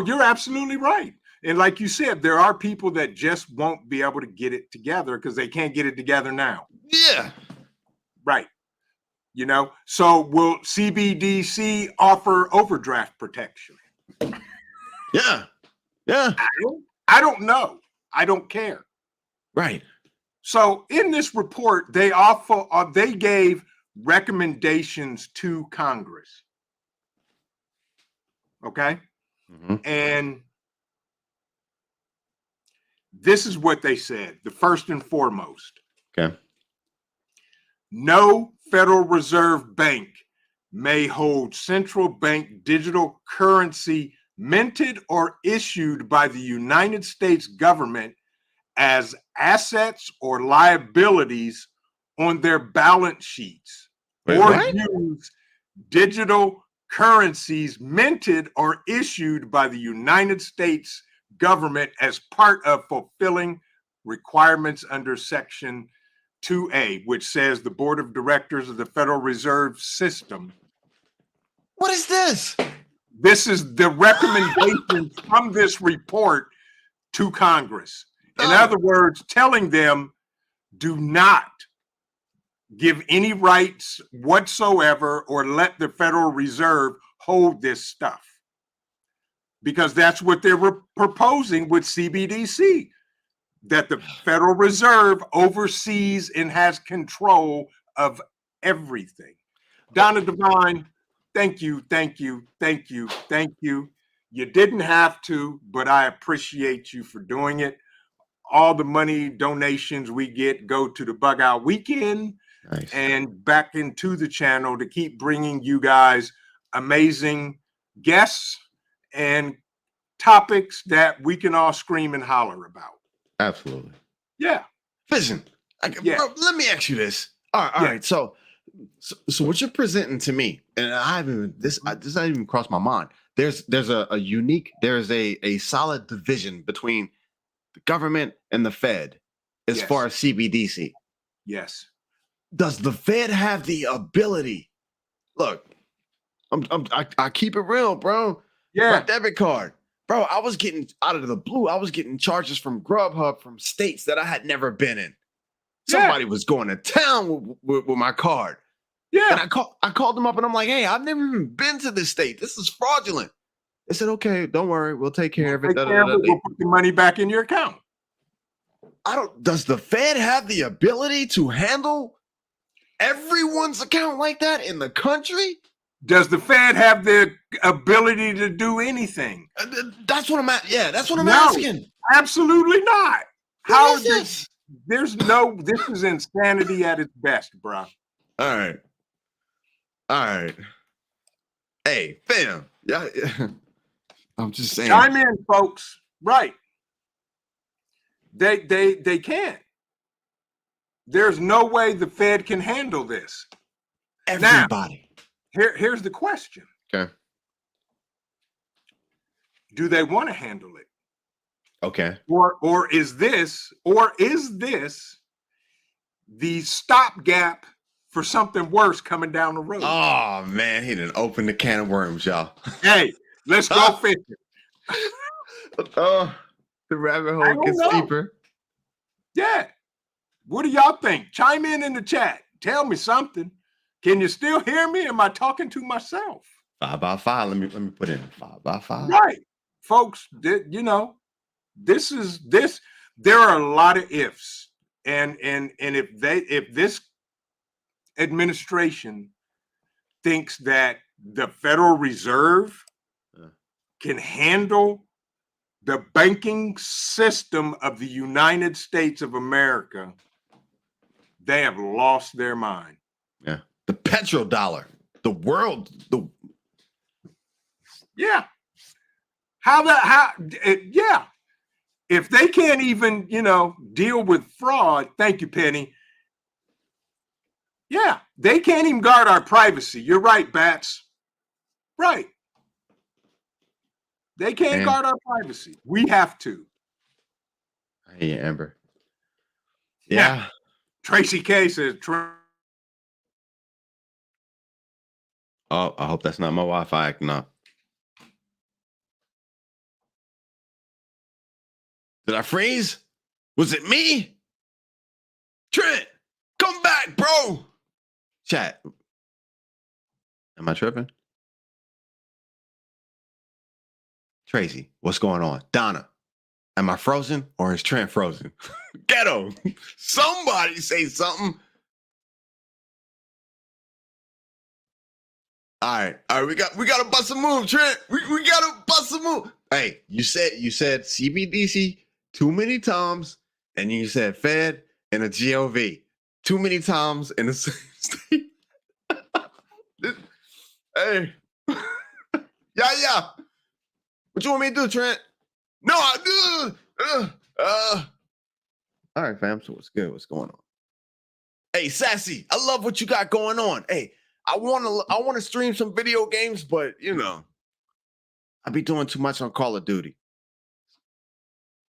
you're absolutely right. And like you said, there are people that just won't be able to get it together because they can't get it together now. yeah, Right. You know, so will CBDC offer overdraft protection? yeah, yeah, I don't know. I don't care. right. So in this report, they gave recommendations to Congress. Okay. Mhm. And this is what they said. The first and foremost, Okay. no Federal Reserve Bank may hold central bank digital currency minted or issued by the United States government as assets or liabilities on their balance sheets, Wait, or what? use digital currencies minted or issued by the United States government as part of fulfilling requirements under Section 2A, which says the Board of Directors of the Federal Reserve System. What is this? This is the recommendation from this report to Congress. In other words, telling them do not give any rights whatsoever or let the Federal Reserve hold this stuff. Because that's what they were proposing with CBDC, that the Federal Reserve oversees and has control of everything. Donna Devine, thank you, thank you, thank you, thank you. You didn't have to, but I appreciate you for doing it. All the money donations we get go to the Bug Out Weekend Nice. and back into the channel to keep bringing you guys amazing guests and topics that we can all scream and holler about. Absolutely. Yeah. Listen, Yeah. bro, let me ask you this. All Yeah. right. So what you're presenting to me, and I haven't even this hasn't even crossed my mind. There's a solid division between the government and the Fed as Yes. far as CBDC. Yes. Does the Fed have the ability? Look, I keep it real, bro. Yeah. My debit card, bro. I was getting out of the blue. I was getting charges from Grubhub from states that I had never been in. Somebody was going to town with my card. Yeah. And I called them up and I'm like, hey, I've never even been to this state. This is fraudulent. They said, okay, don't worry, we'll take care of it. Take care of it. We'll put the money back in your account. Does the Fed have the ability to handle everyone's account like that in the country? Does the Fed have the ability to do anything? That's what I'm at. Yeah, that's what I'm No. asking. Absolutely not. How is this? This is insanity at its best, bro. All right. Hey, fam. Yeah. I'm just saying. Chime in, folks. Right. They can't. There's no way the Fed can handle this. Everybody. Here's the question. Okay. Do they want to handle it? Okay. Or is this the stopgap for something worse coming down the road? Oh man, he didn't open the can of worms, y'all. Hey, let's go fishing. Oh, the rabbit hole gets deeper. Yeah. What do y'all think? Chime in the chat. Tell me something. Can you still hear me? Am I talking to myself? 5 by 5. Let me put in 5 by 5. Right, folks. This is this. There are a lot of ifs, and if this administration thinks that the Federal Reserve can handle the banking system of the United States of America, they have lost their mind. Yeah. The petrodollar, the world, Yeah. Yeah. If they can't even, deal with fraud, thank you, Penny. Yeah, they can't even guard our privacy. You're right, Bats. Right. They can't guard our privacy. We have to. Hey, Amber. Yeah. Tracy K says, Oh, I hope that's not my Wi-Fi acting up. Did I freeze? Was it me? Trent, come back, bro. Chat. Am I tripping? Tracy, what's going on? Donna, am I frozen or is Trent frozen? Ghetto. Somebody say something. All right. We gotta bust a move, Trent. We gotta bust a move. Hey, you said CBDC too many times, and you said Fed and a GOV too many times in the same state. Hey, yeah. What you want me to do, Trent? No, I do. All right, fam. So what's good? What's going on? Hey, Sassy, I love what you got going on. Hey, I want to stream some video games, but I be doing too much on Call of Duty.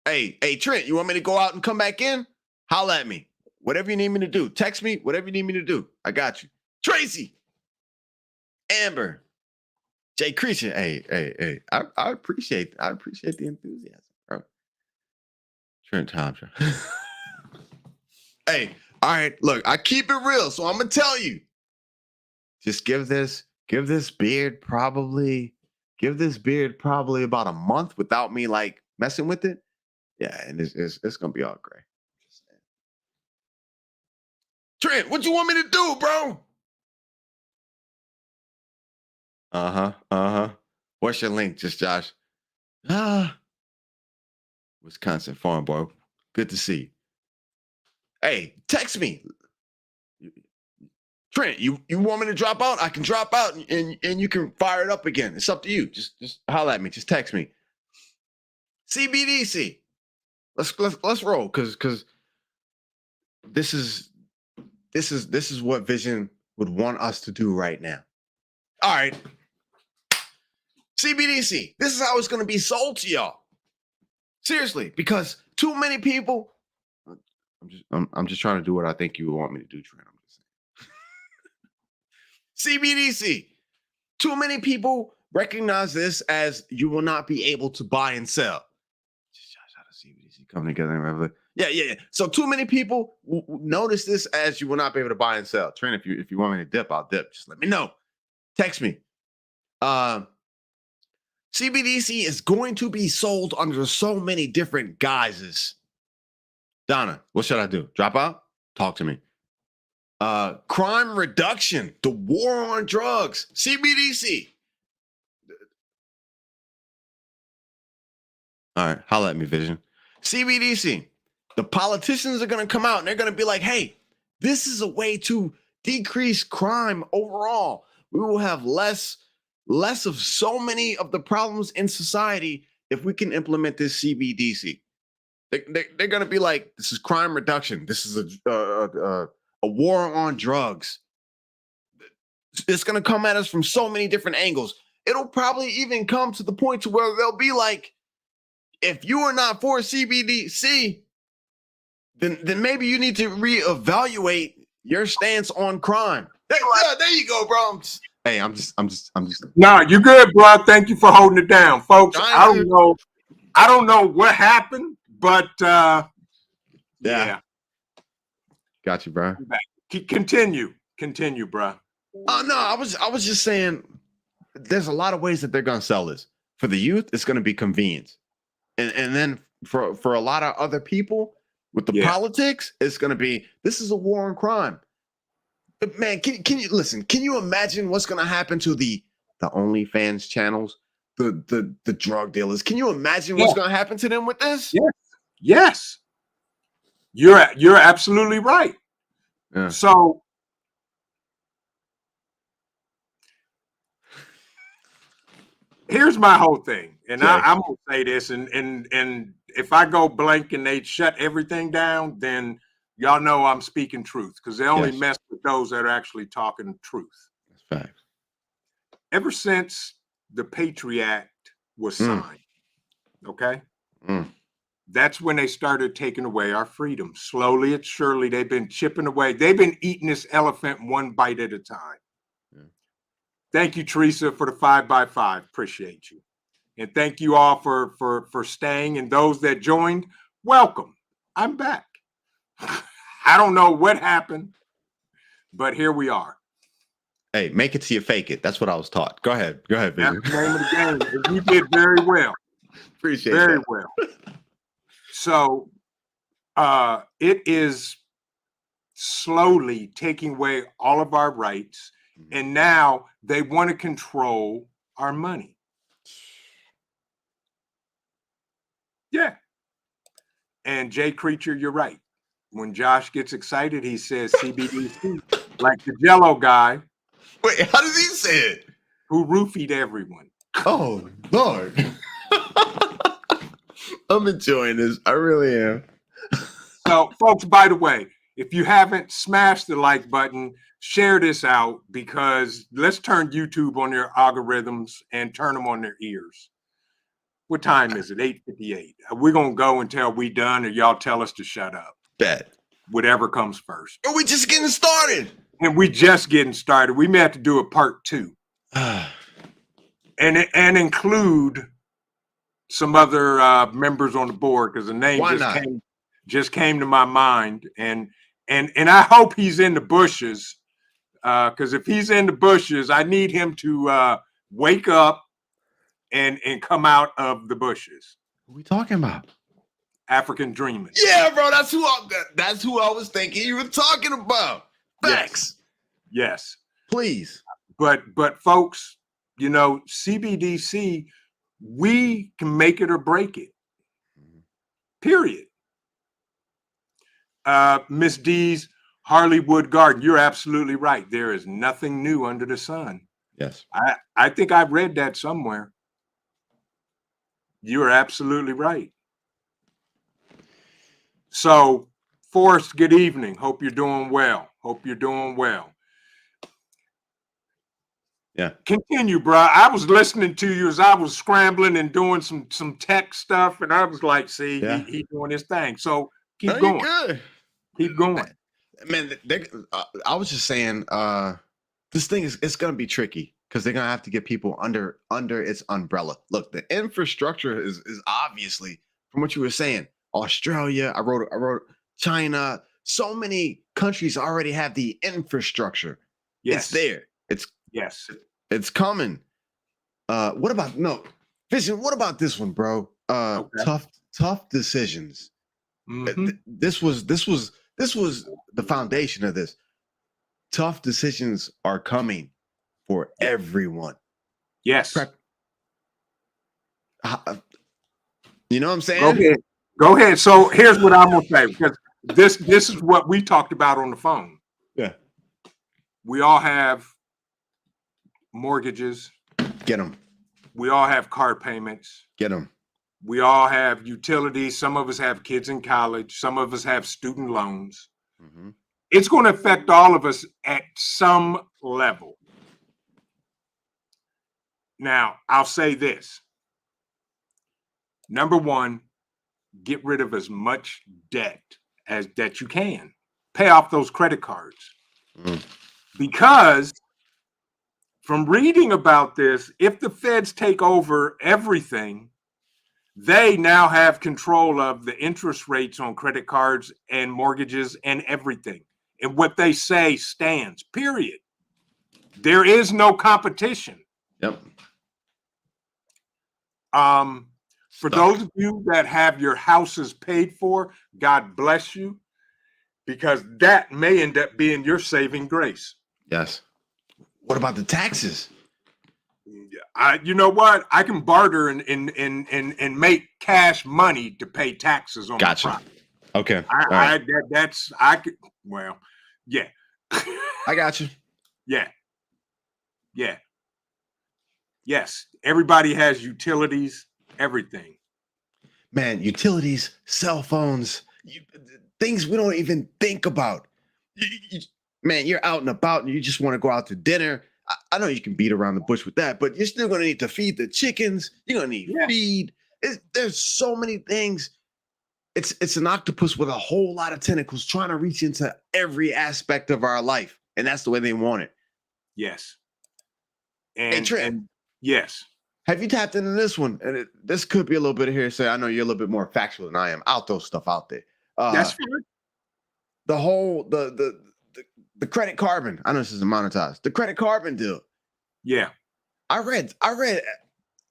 Hey, Trent, you want me to go out and come back in? Holla at me. Whatever you need me to do. Text me, whatever you need me to do. I got you. Tracy, Amber, Jay Creature. Hey. I appreciate the enthusiasm, bro. Trent Thompson. Hey, all right, look, I keep it real, so I'm gonna tell you. Just give this beard probably about a month without me like messing with it. Yeah, and it's gonna be all great. Trent, what you want me to do, bro? What's your link, just Josh? Wisconsin Farm Boy. Good to see you. Hey, text me. Trent, you want me to drop out? I can drop out and you can fire it up again. It's up to you. Just holler at me. Just text me. CBDC. Let's roll because this is what Vision would want us to do right now. All right. CBDC. This is how it's going to be sold to y'all. Seriously, because too many people. I'm just trying to do what I think you want me to do, Trent. I'm just saying. CBDC. Too many people recognize this as you will not be able to buy and sell. How does CBDC come together? Yeah. So too many people notice this as you will not be able to buy and sell. Trent, if you want me to dip, I'll dip. Just let me know. Text me. CBDC is going to be sold under so many different guises. Donna, what should I do? Drop out? Talk to me. Crime reduction, the war on drugs, CBDC. All right, holla at me, Vision. CBDC. The politicians are going to come out and they're going to be like, hey, this is a way to decrease crime overall. We will have less of so many of the problems in society if we can implement this CBDC. They're going to be like, this is crime reduction. This is a war on drugs. It's going to come at us from so many different angles. It'll probably even come to the point to where they'll be like, if you are not for CBDC, then maybe you need to reevaluate your stance on crime. There you go, bro. I'm just. Nah, you're good, bro. Thank you for holding it down, folks. I don't know what happened, but yeah. Got you, bro. Continue, bro. Oh no, I was just saying. There's a lot of ways that they're gonna sell this. For the youth, it's gonna be convenience, and then for a lot of other people with the politics, it's gonna be this is a war on crime. But man, can you listen? Can you imagine what's gonna happen to the OnlyFans channels the drug dealers. Can you imagine what's going to happen to them with this? Yes. Yes. You're absolutely right. Yeah. So here's my whole thing, and Okay. I'm gonna say this, and if I go blank and they shut everything down, then y'all know I'm speaking truth, because they only Yes. mess with those that are actually talking truth. That's fact. Ever since the Patriot Act was signed, okay, that's when they started taking away our freedom. Slowly and surely, they've been chipping away. They've been eating this elephant one bite at a time. Yeah. Thank you, Teresa, for the 5x5. Appreciate you. And thank you all for staying. And those that joined, welcome. I'm back. I don't know what happened, but here we are. Hey, make it till you fake it. That's what I was taught. Go ahead. Go ahead, That's Vision. the name of the game. And you did very well. Appreciate Very that. well. So it is slowly taking away all of our rights. And now they want to control our money. Yeah. And Jay Creature, you're right. When Josh gets excited, he says CBDC, like the Jello guy Wait, how does he say it? who roofied everyone. Oh, Lord. I'm enjoying this. I really am. So, folks, by the way, if you haven't smashed the like button, share this out, because let's turn YouTube on their algorithms and turn them on their ears. What time is it? 8:58. We're going to go until we done, or y'all tell us to shut up. Bet. Whatever comes first. Are we just getting started? And we just getting started. We may have to do a part 2 and include some other members on the board, because the name just came to my mind. And I hope he's in the bushes, because if he's in the bushes, I need him to wake up and come out of the bushes. What are we talking about? African Dreaming. Yeah, bro, that's who I was thinking you were talking about. Facts. Yes. Please. But folks, you know, CBDC, we can make it or break it. Period. Miss D's Harleywood Garden, you're absolutely right. There is nothing new under the sun. Yes. I think I've read that somewhere. You are absolutely right. So, Forrest, good evening. Hope you're doing well. Yeah. Continue, bro. I was listening to you as I was scrambling and doing some tech stuff, and I was like, see, he doing his thing. So keep going. Good. Keep going. Man, I was just saying, this thing it's gonna be tricky, because they're gonna have to get people under its umbrella. Look, the infrastructure is obviously, from what you were saying, Australia, I wrote China, so many countries already have the infrastructure. Yes. It's there. Yes. It's coming. What about Vision? What about this one, bro? Okay. Tough decisions. Mhm. This was the foundation of this. Tough decisions are coming for everyone. Yes. You know what I'm saying? Go ahead. So here's what I'm gonna say, because this is what we talked about on the phone. Yeah. We all have mortgages. Get them. We all have car payments. Get them. We all have utilities. Some of us have kids in college. Some of us have student loans. Mm-hmm. It's going to affect all of us at some level. Now, I'll say this. Number one, get rid of as much debt as that you can. Pay off those credit cards. Because from reading about this, if the feds take over everything, they now have control of the interest rates on credit cards and mortgages and everything. And what they say stands, period. There is no competition. Yep. For those of you that have your houses paid for, God bless you, because that may end up being your saving grace. Yes. What about the taxes? You know what? I can barter and make cash money to pay taxes on Gotcha. my property. Okay. All right. I could. Well, yeah. I got you. Yeah. Yeah. Yes. Everybody has utilities, everything. Man, utilities, cell phones, things we don't even think about. Man, you're out and about and you just want to go out to dinner. I know you can beat around the bush with that, but you're still going to need to feed the chickens. You're going to need feed. There's so many things. It's an octopus with a whole lot of tentacles trying to reach into every aspect of our life. And that's the way they want it. Yes. Hey, Trent, yes. have you tapped into this one? And this could be a little bit of hearsay. I know you're a little bit more factual than I am. I'll throw stuff out there. That's fair. The whole the credit carbon. I know this isn't monetized. The credit carbon deal. Yeah. I read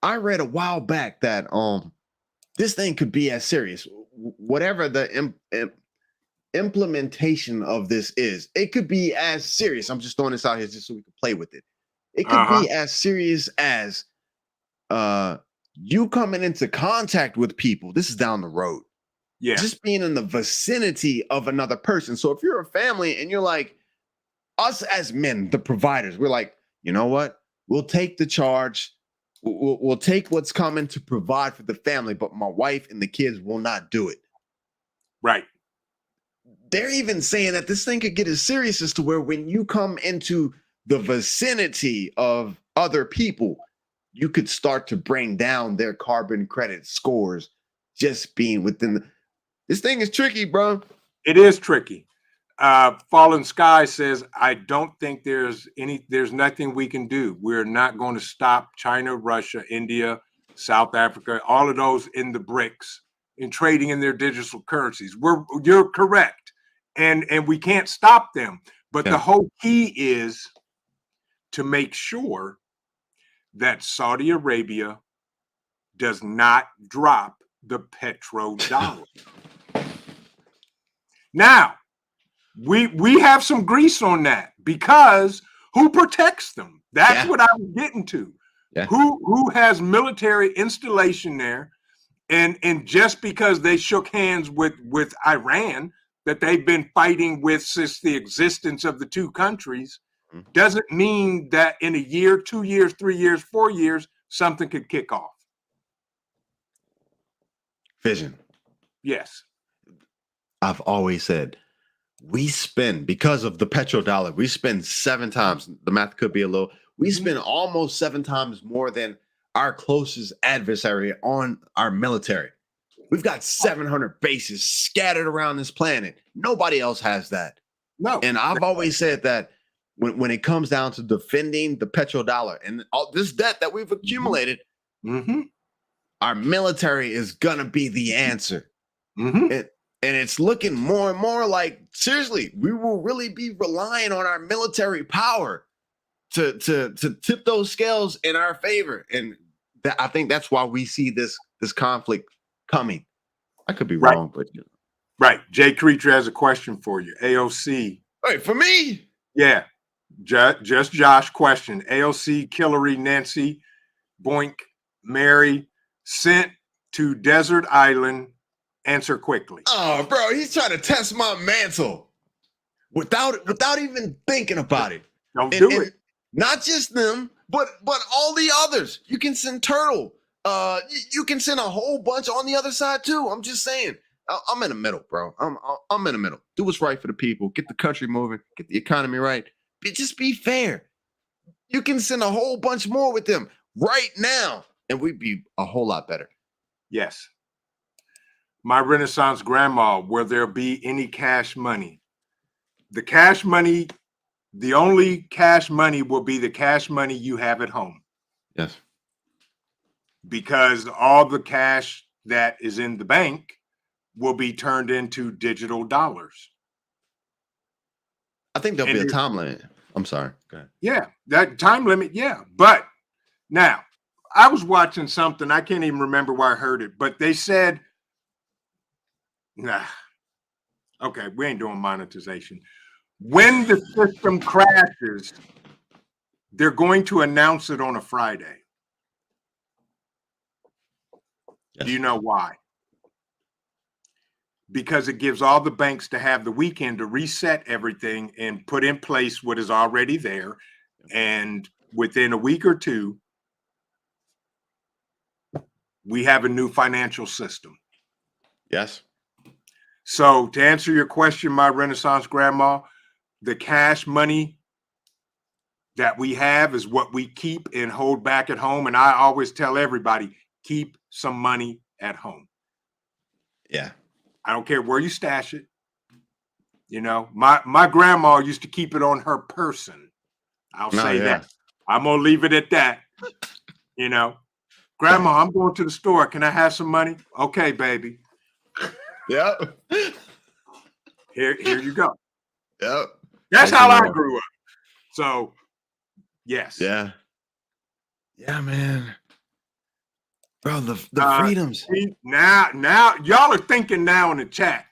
a while back that this thing could be as serious. Whatever the implementation of this is, it could be as serious. I'm just throwing this out here just so we can play with it. It could be as serious as you coming into contact with people. This is down the road. Yeah. Just being in the vicinity of another person. So if you're a family and you're like, us as men, the providers, we're like, you know what? We'll take the charge. We'll take what's coming to provide for the family, but my wife and the kids will not do it. Right. They're even saying that this thing could get as serious as to where when you come into the vicinity of other people, you could start to bring down their carbon credit scores just being within this thing is tricky, bro. It is tricky. Fallen Sky says, I don't think there's nothing we can do. We're not going to stop China, Russia, India, South Africa, all of those in the BRICS in trading in their digital currencies. You're correct. And we can't stop them. But the whole key is to make sure that Saudi Arabia does not drop the petrodollar. Now, we have some grease on that because who protects them? That's what I was getting to. Yeah. Who has military installation there? And just because they shook hands with Iran that they've been fighting with since the existence of the two countries doesn't mean that in a year, 2 years, 3 years, 4 years, something could kick off. Vision. Yes. I've always said we spend, because of the petrodollar, we spend 7 times. The math could be a little. We spend almost 7 times more than our closest adversary on our military. We've got 700 bases scattered around this planet. Nobody else has that. No. And I've always said that when it comes down to defending the petrodollar and all this debt that we've accumulated, our military is going to be the answer. And it's looking more and more like, seriously, we will really be relying on our military power to tip those scales in our favor. And I think that's why we see this conflict coming. I could be wrong, but right. Jay Creature has a question for you. AOC. Wait, for me? Yeah. Just Josh question. AOC, Hillary, Nancy, Boink, Mary, sent to desert island. Answer quickly. Oh, bro, he's trying to test my mantle without even thinking about it. Don't do it. Not just them, but all the others. You can send Turtle. You can send a whole bunch on the other side too. I'm just saying. I'm in the middle, bro. I'm in the middle. Do what's right for the people. Get the country moving. Get the economy right. Just be fair. You can send a whole bunch more with them right now, and we'd be a whole lot better. Yes. My Renaissance grandma, will there be any cash money? The cash money, the only cash money will be the cash money you have at home. Yes. Because all the cash that is in the bank will be turned into digital dollars. I think there'll be a time limit. I'm sorry. Go ahead. Yeah, that time limit, yeah. But now, I was watching something, I can't even remember where I heard it, but they said, nah, okay, we ain't doing monetization. When the system crashes, They're going to announce it on a Friday. Yes. Do you know why? Because it gives all the banks to have the weekend to reset everything and put in place what is already there. And within a week or two, we have a new financial system. Yes. So to answer your question, my Renaissance grandma, the cash money that we have is what we keep and hold back at home. And I always tell everybody, keep some money at home. Yeah. I don't care where you stash it. You know, my grandma used to keep it on her person. I'll say that. I'm gonna leave it at that. You know, grandma, I'm going to the store. Can I have some money? Okay, baby. Yep. Here you go. Yep. That's Thank how you, I Lord. grew up. So, yes. Yeah. Yeah, man. Bro, the freedoms. See, now y'all are thinking now in the chat.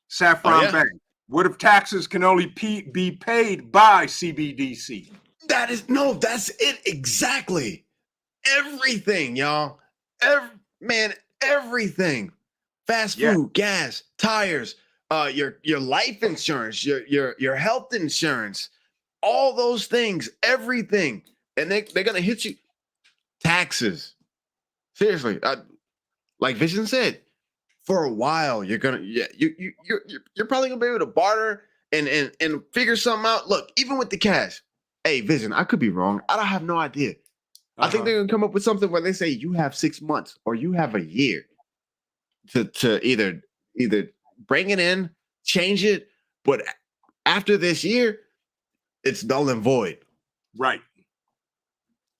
Saffron Oh, yeah? Bank. What if taxes can only be paid by CBDC? That's it exactly. Everything, y'all. Everything. Fast Yeah. food, gas, tires, your life insurance, your health insurance, all those things, everything. And they're gonna hit you. Taxes. Seriously. Like Vision said, for a while, you're probably gonna be able to barter and figure something out. Look, even with the cash, hey, Vision, I could be wrong. I don't have no idea. I think they're gonna come up with something where they say you have 6 months or you have a year to either bring it in, change it, but after this year, it's null and void. Right.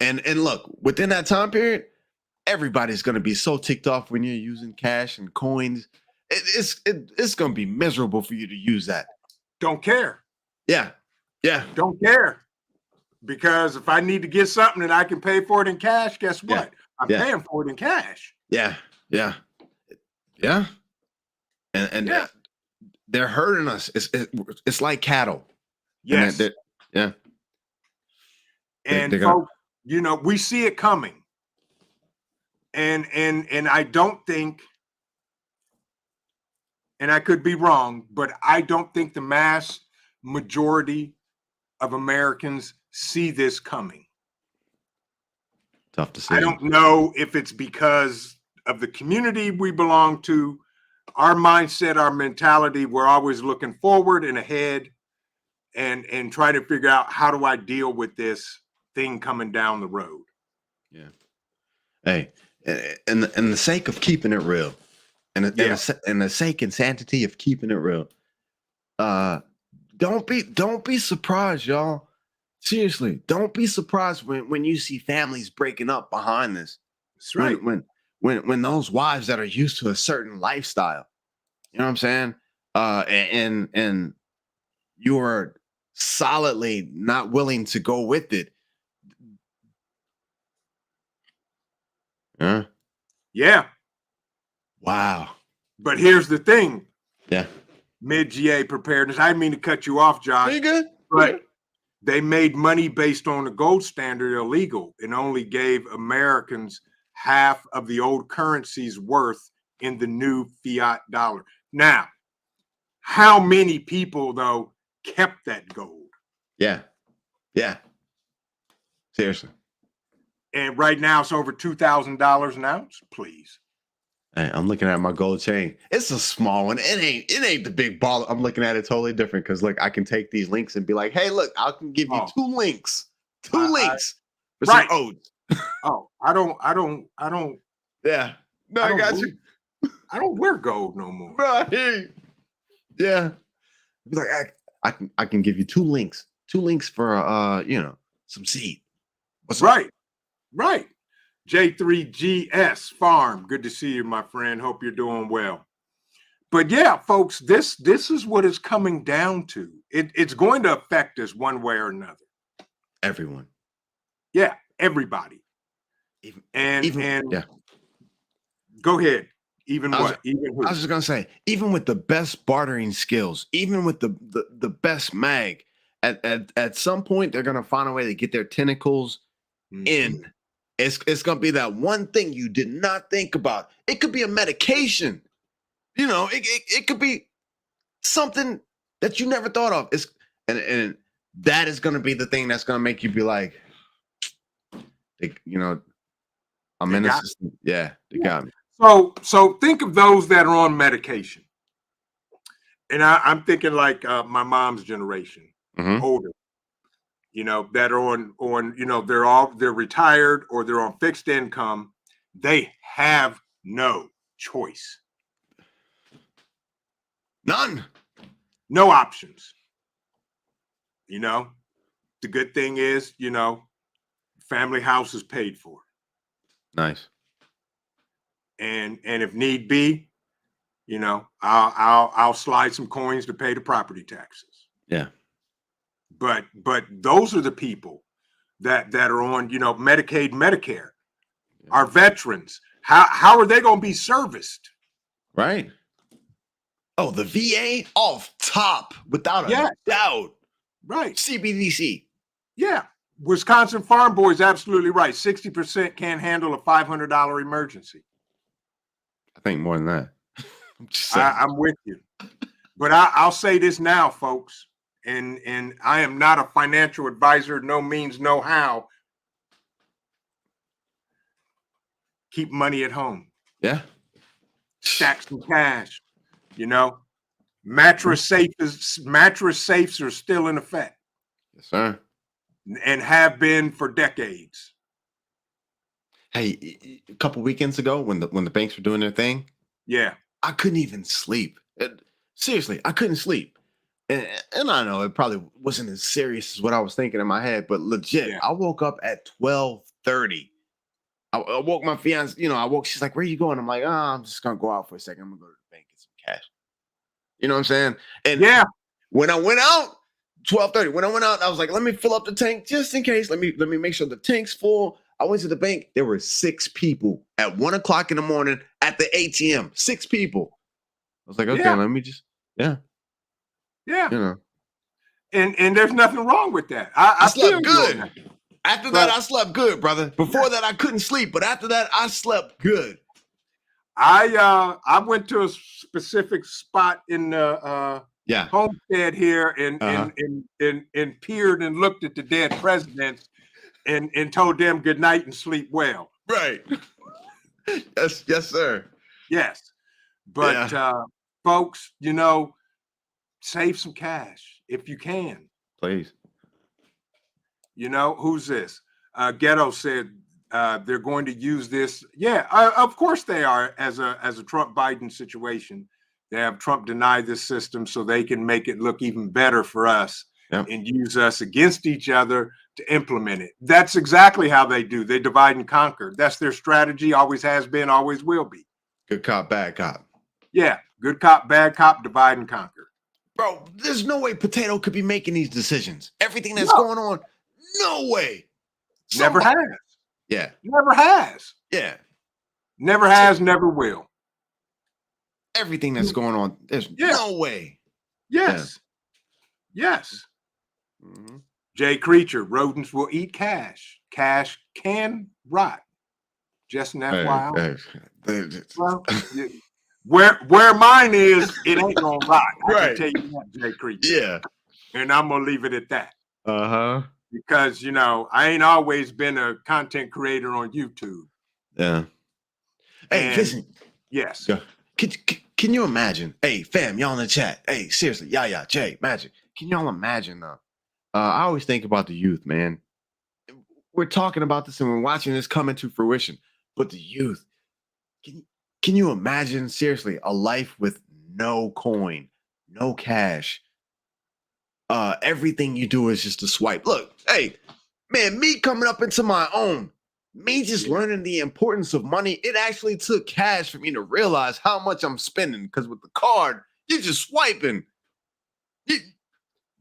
And look, within that time period, everybody's gonna be so ticked off when you're using cash and coins. It's gonna be miserable for you to use that. Don't care. Yeah. Don't care. Because if I need to get something and I can pay for it in cash, guess what? I'm paying for it in cash. Yeah. And Yeah. they're hurting us. It's like cattle. Yes. Yeah. And they're gonna- folks, you know, we see it coming. And I don't think, and I could be wrong, but I don't think the mass majority of Americans see this coming. Tough to say. I don't know if it's because of the community we belong to, our mindset, our mentality. We're always looking forward and ahead and try to figure out, how do I deal with this thing coming down the road? Yeah. Hey, and the sake of keeping it real, and the sake and sanctity of keeping it real, don't be surprised, y'all. Seriously, don't be surprised when you see families breaking up behind this. That's right. When those wives that are used to a certain lifestyle, you know what I'm saying? And you are solidly not willing to go with it. Huh? Yeah. Wow. But here's the thing. Yeah. Mid-GA preparedness. I didn't mean to cut you off, Josh. You good? But they made money based on the gold standard illegal and only gave Americans half of the old currency's worth in the new fiat dollar. Now, how many people, though, kept that gold? Yeah. Seriously. And right now it's over $2,000 an ounce. Please. Hey, I'm looking at my gold chain. It's a small one. It ain't the big ball. I'm looking at it totally different because look, I can take these links and be like, hey, look, I can give you 2 links. 2 links for some oats. Oh, I don't. Yeah. No, I got you. I don't wear gold no more. Bro, I hear you. Yeah. Be like, I can give you 2 links. 2 links for some seed. What's up? Right. J3GS Farm. Good to see you, my friend. Hope you're doing well. But yeah, folks, this is what it's coming down to. It's going to affect us one way or another. Everyone. Yeah, everybody. Yeah. Go ahead. Even who? I was just gonna say, even with the best bartering skills, even with the best mag, at some point they're gonna find a way to get their tentacles in. It's gonna be that one thing you did not think about. It could be a medication. You know, it could be something that you never thought of. And that is gonna be the thing that's gonna make you be like, you know, I'm in the system. Yeah, they got me. So think of those that are on medication. And I'm thinking like my mom's generation, older, you know, that are on, you know, they're retired or they're on fixed income. They have no choice. None. No options. You know, the good thing is, you know, family house is paid for. Nice. And if need be, you know, I'll slide some coins to pay the property taxes. Yeah. But those are the people that are on, you know, Medicaid, Medicare, our veterans. How are they going to be serviced? Right. Oh, the VA off top without a doubt. Right. CBDC. Yeah. Wisconsin Farm Boy is absolutely right. 60% can't handle a $500 emergency. I think more than that. I'm with you. But I'll say this now, folks, and I am not a financial advisor, no means, no how. Keep money at home. Yeah. Stack some cash. You know, mattress safes are still in effect. Yes, sir. And have been for decades. Hey, a couple weekends ago when the banks were doing their thing, yeah, I couldn't even sleep. Seriously, I couldn't sleep. And I know it probably wasn't as serious as what I was thinking in my head, but legit, I woke up at 12:30. I woke my fiance, you know, she's like, "Where are you going?" I'm like, "Oh, I'm just gonna go out for a second. I'm gonna go to the bank, get some cash." You know what I'm saying? And when I went out, 12:30. When I went out, I was like, let me fill up the tank just in case. Let me make sure the tank's full. I went to the bank. There were 6 people at 1 o'clock in the morning at the ATM. 6 people. I was like, okay, let me just, yeah. You know. And there's nothing wrong with that. I slept good. After that, I slept good, brother. Before that, I couldn't sleep, but after that, I slept good. I went to a specific spot in the homestead here and peered and looked at the dead presidents and told them good night and sleep well. Right. Yes, sir. Yes. But folks, you know, save some cash if you can. Please. You know, who's this? Ghetto said they're going to use this. Yeah, of course they are. As a Trump Biden situation, they have Trump deny this system so they can make it look even better for us and use us against each other to implement it. That's exactly how they do. They divide and conquer. That's their strategy. Always has been. Always will be. Good cop, bad cop. Yeah, good cop, bad cop. Divide and conquer. Bro, there's no way Potato could be making these decisions. Everything that's going on, no way. Never has. Yeah. Never has. Yeah. Never has, never will. Everything that's going on, there's no way. Yes. Yes. Mm-hmm. Jay Creature, rodents will eat cash. Cash can rot. Just an FYI. Well, where mine is, it ain't gonna rot. I can tell you that, Jay Creature. Yeah. And I'm gonna leave it at that. Uh-huh. Because, you know, I ain't always been a content creator on YouTube. Yeah. Hey, listen. Yes. Can you imagine? Hey, fam, y'all in the chat. Hey, seriously, Jay, Magic. Can y'all imagine though? I always think about the youth, man. We're talking about this and we're watching this come into fruition. But the youth, can you imagine, seriously, a life with no coin, no cash? Everything you do is just a swipe. Look, hey, man, me coming up into my own, me just learning the importance of money, it actually took cash for me to realize how much I'm spending. Because with the card, you're just swiping.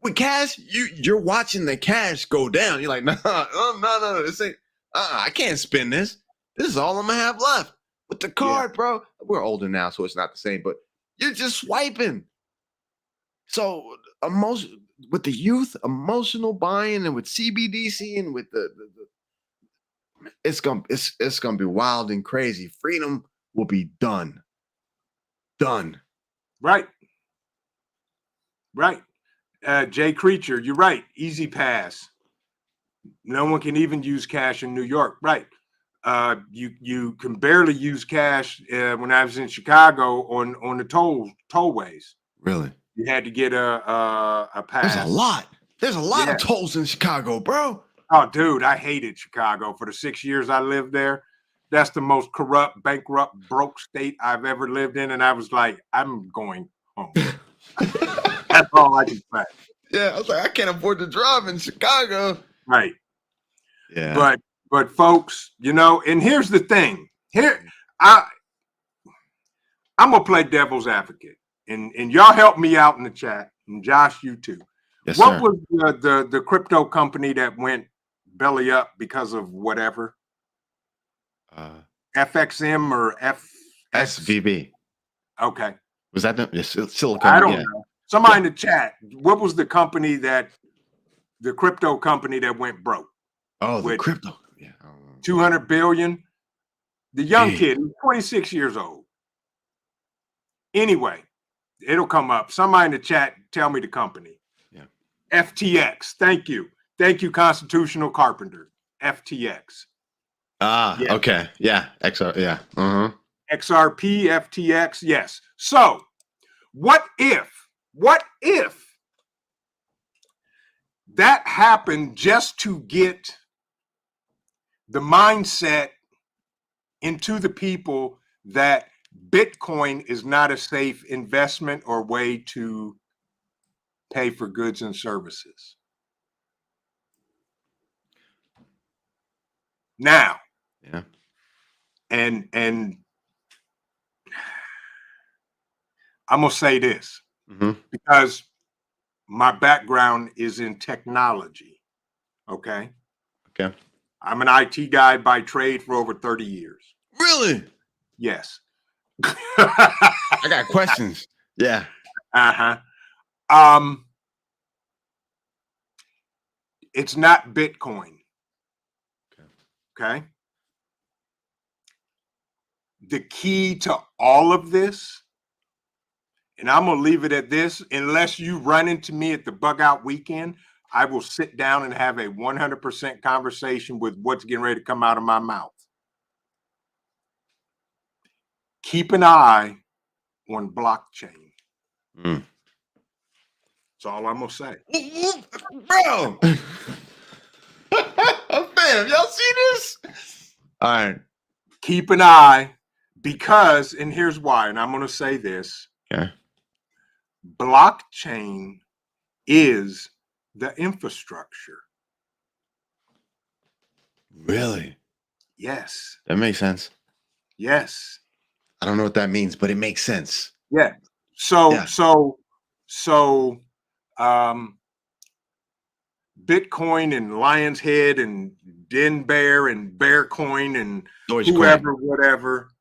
With cash, you're watching the cash go down. You're like, no, this ain't. I can't spend this. This is all I'm gonna have left. With the card, bro, we're older now, so it's not the same. But you're just swiping. So emotion with the youth, emotional buying, and with CBDC, and with it's gonna be wild and crazy. Freedom will be done. Done. Right. Right. Jay Creature, you're right. Easy pass. No one can even use cash in New York. Right. You can barely use cash when I was in Chicago on the tollways. Really? You had to get a pass. There's a lot. There's a lot Yeah. of tolls in Chicago, bro. Oh, dude, I hated Chicago for the 6 years I lived there. That's the most corrupt, bankrupt, broke state I've ever lived in. And I was like, I'm going home. That's all I can say. Yeah, I was like, I can't afford to drive in Chicago. Right. Yeah. But folks, and here's the thing. Here, I'm gonna play devil's advocate. And y'all help me out in the chat. And Josh, you too. Yes, What sir. was the crypto company that went belly up because of whatever? FXM or SVB. Okay. Was that the Silicon? I don't know. Somebody in the chat, what was the company the crypto company that went broke? Oh, the with crypto. Yeah. 200 billion. The young Yeah. kid, he's 26 years old. Anyway, it'll come up. Somebody in the chat, tell me the company. Yeah. FTX. Thank you. Thank you, Constitutional Carpenter. FTX. Yeah. Okay. Yeah. XR. Yeah. Uh-huh. XRP, FTX. Yes. So, what if that happened just to get the mindset into the people that Bitcoin is not a safe investment or way to pay for goods and services? Now, Yeah. and I'm gonna say this because my background is in technology. Okay. Okay. I'm an IT guy by trade for over 30 years. Really? Yes. I got questions. Yeah. Uh-huh. It's not Bitcoin. Okay. The key to all of this, and I'm going to leave it at this, unless you run into me at the bug out weekend, I will sit down and have a 100% conversation with what's getting ready to come out of my mouth. Keep an eye on blockchain. Mm. That's all I'm going to say. Bro. Man, have y'all seen this? All right. Keep an eye because, and here's why, and I'm going to say this. Okay. Blockchain is the infrastructure. Really? Yes. That makes sense. Yes. I don't know what that means, but it makes sense. Yeah. So Bitcoin and Lion's Head and Den Bear and Bearcoin and Dogecoin. whoever, whatever,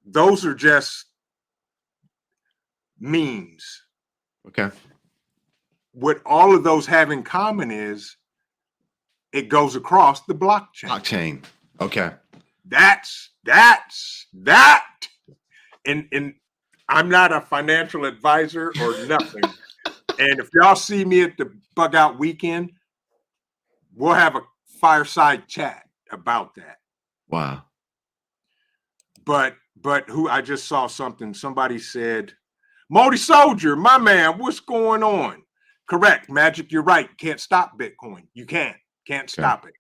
those are just memes. Okay. What all of those have in common is it goes across the blockchain. Blockchain. Okay. That's that. And I'm not a financial advisor or nothing. And if y'all see me at the bug out weekend, we'll have a fireside chat about that. Wow. But who I just saw something. Somebody said, Modi Soldier, my man, what's going on? Correct, Magic. You're right. Can't stop Bitcoin. You can't stop it.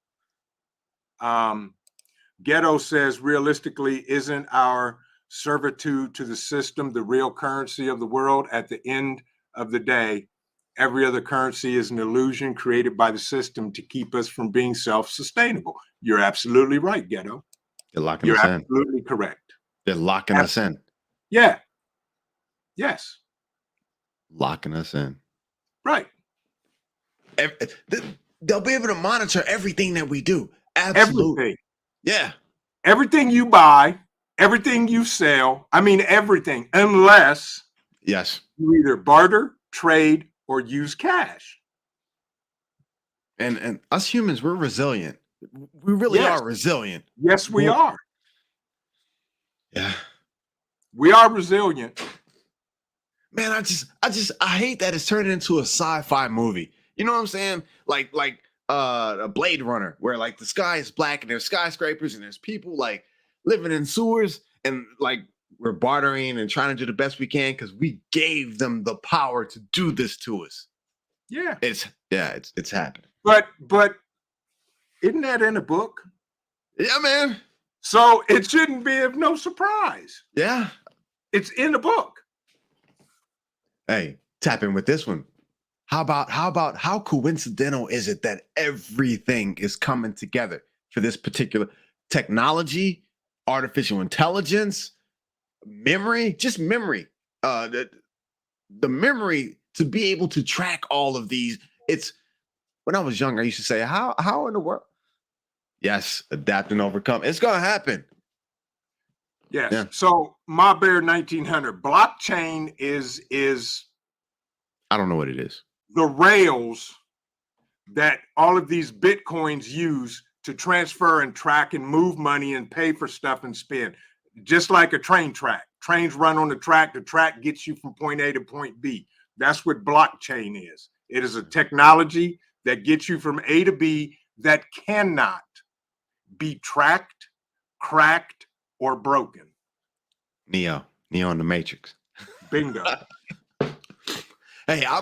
Ghetto says, realistically, isn't our servitude to the system the real currency of the world? At the end of the day, every other currency is an illusion created by the system to keep us from being self-sustainable. You're absolutely right, Ghetto. They're locking You're us in. absolutely correct. They're locking us in. Yeah. Yes. Locking us in. Right. They'll be able to monitor everything that we do. Absolutely. Everything. Yeah. Everything you buy, everything you sell. I mean, everything, unless Yes. you either barter trade, or use cash. And us humans, we're resilient. We really Yes. are resilient. Yes, we are. Yeah. We are resilient. Man, I hate that it's turned into a sci-fi movie. You know what I'm saying? Like a Blade Runner, where like the sky is black and there's skyscrapers and there's people like living in sewers and like we're bartering and trying to do the best we can because we gave them the power to do this to us. Yeah. It's happening. But isn't that in a book? Yeah, man. So it shouldn't be of no surprise. Yeah. It's in the book. Hey, tap in with this one. How coincidental is it that everything is coming together for this particular technology, artificial intelligence, memory, just memory, the memory to be able to track all of these. It's when I was young, I used to say, how in the world? Yes, adapt and overcome. It's gonna happen. Yes. Yeah. So my bear 1900 blockchain is I don't know what it is. the rails that all of these Bitcoins use to transfer and track and move money and pay for stuff and spend, just like a train track. Trains run on the track gets you from point A to point B. That's what blockchain is. It is a technology that gets you from A to B that cannot be tracked, cracked, or broken. Neo in the Matrix. Bingo. Hey, I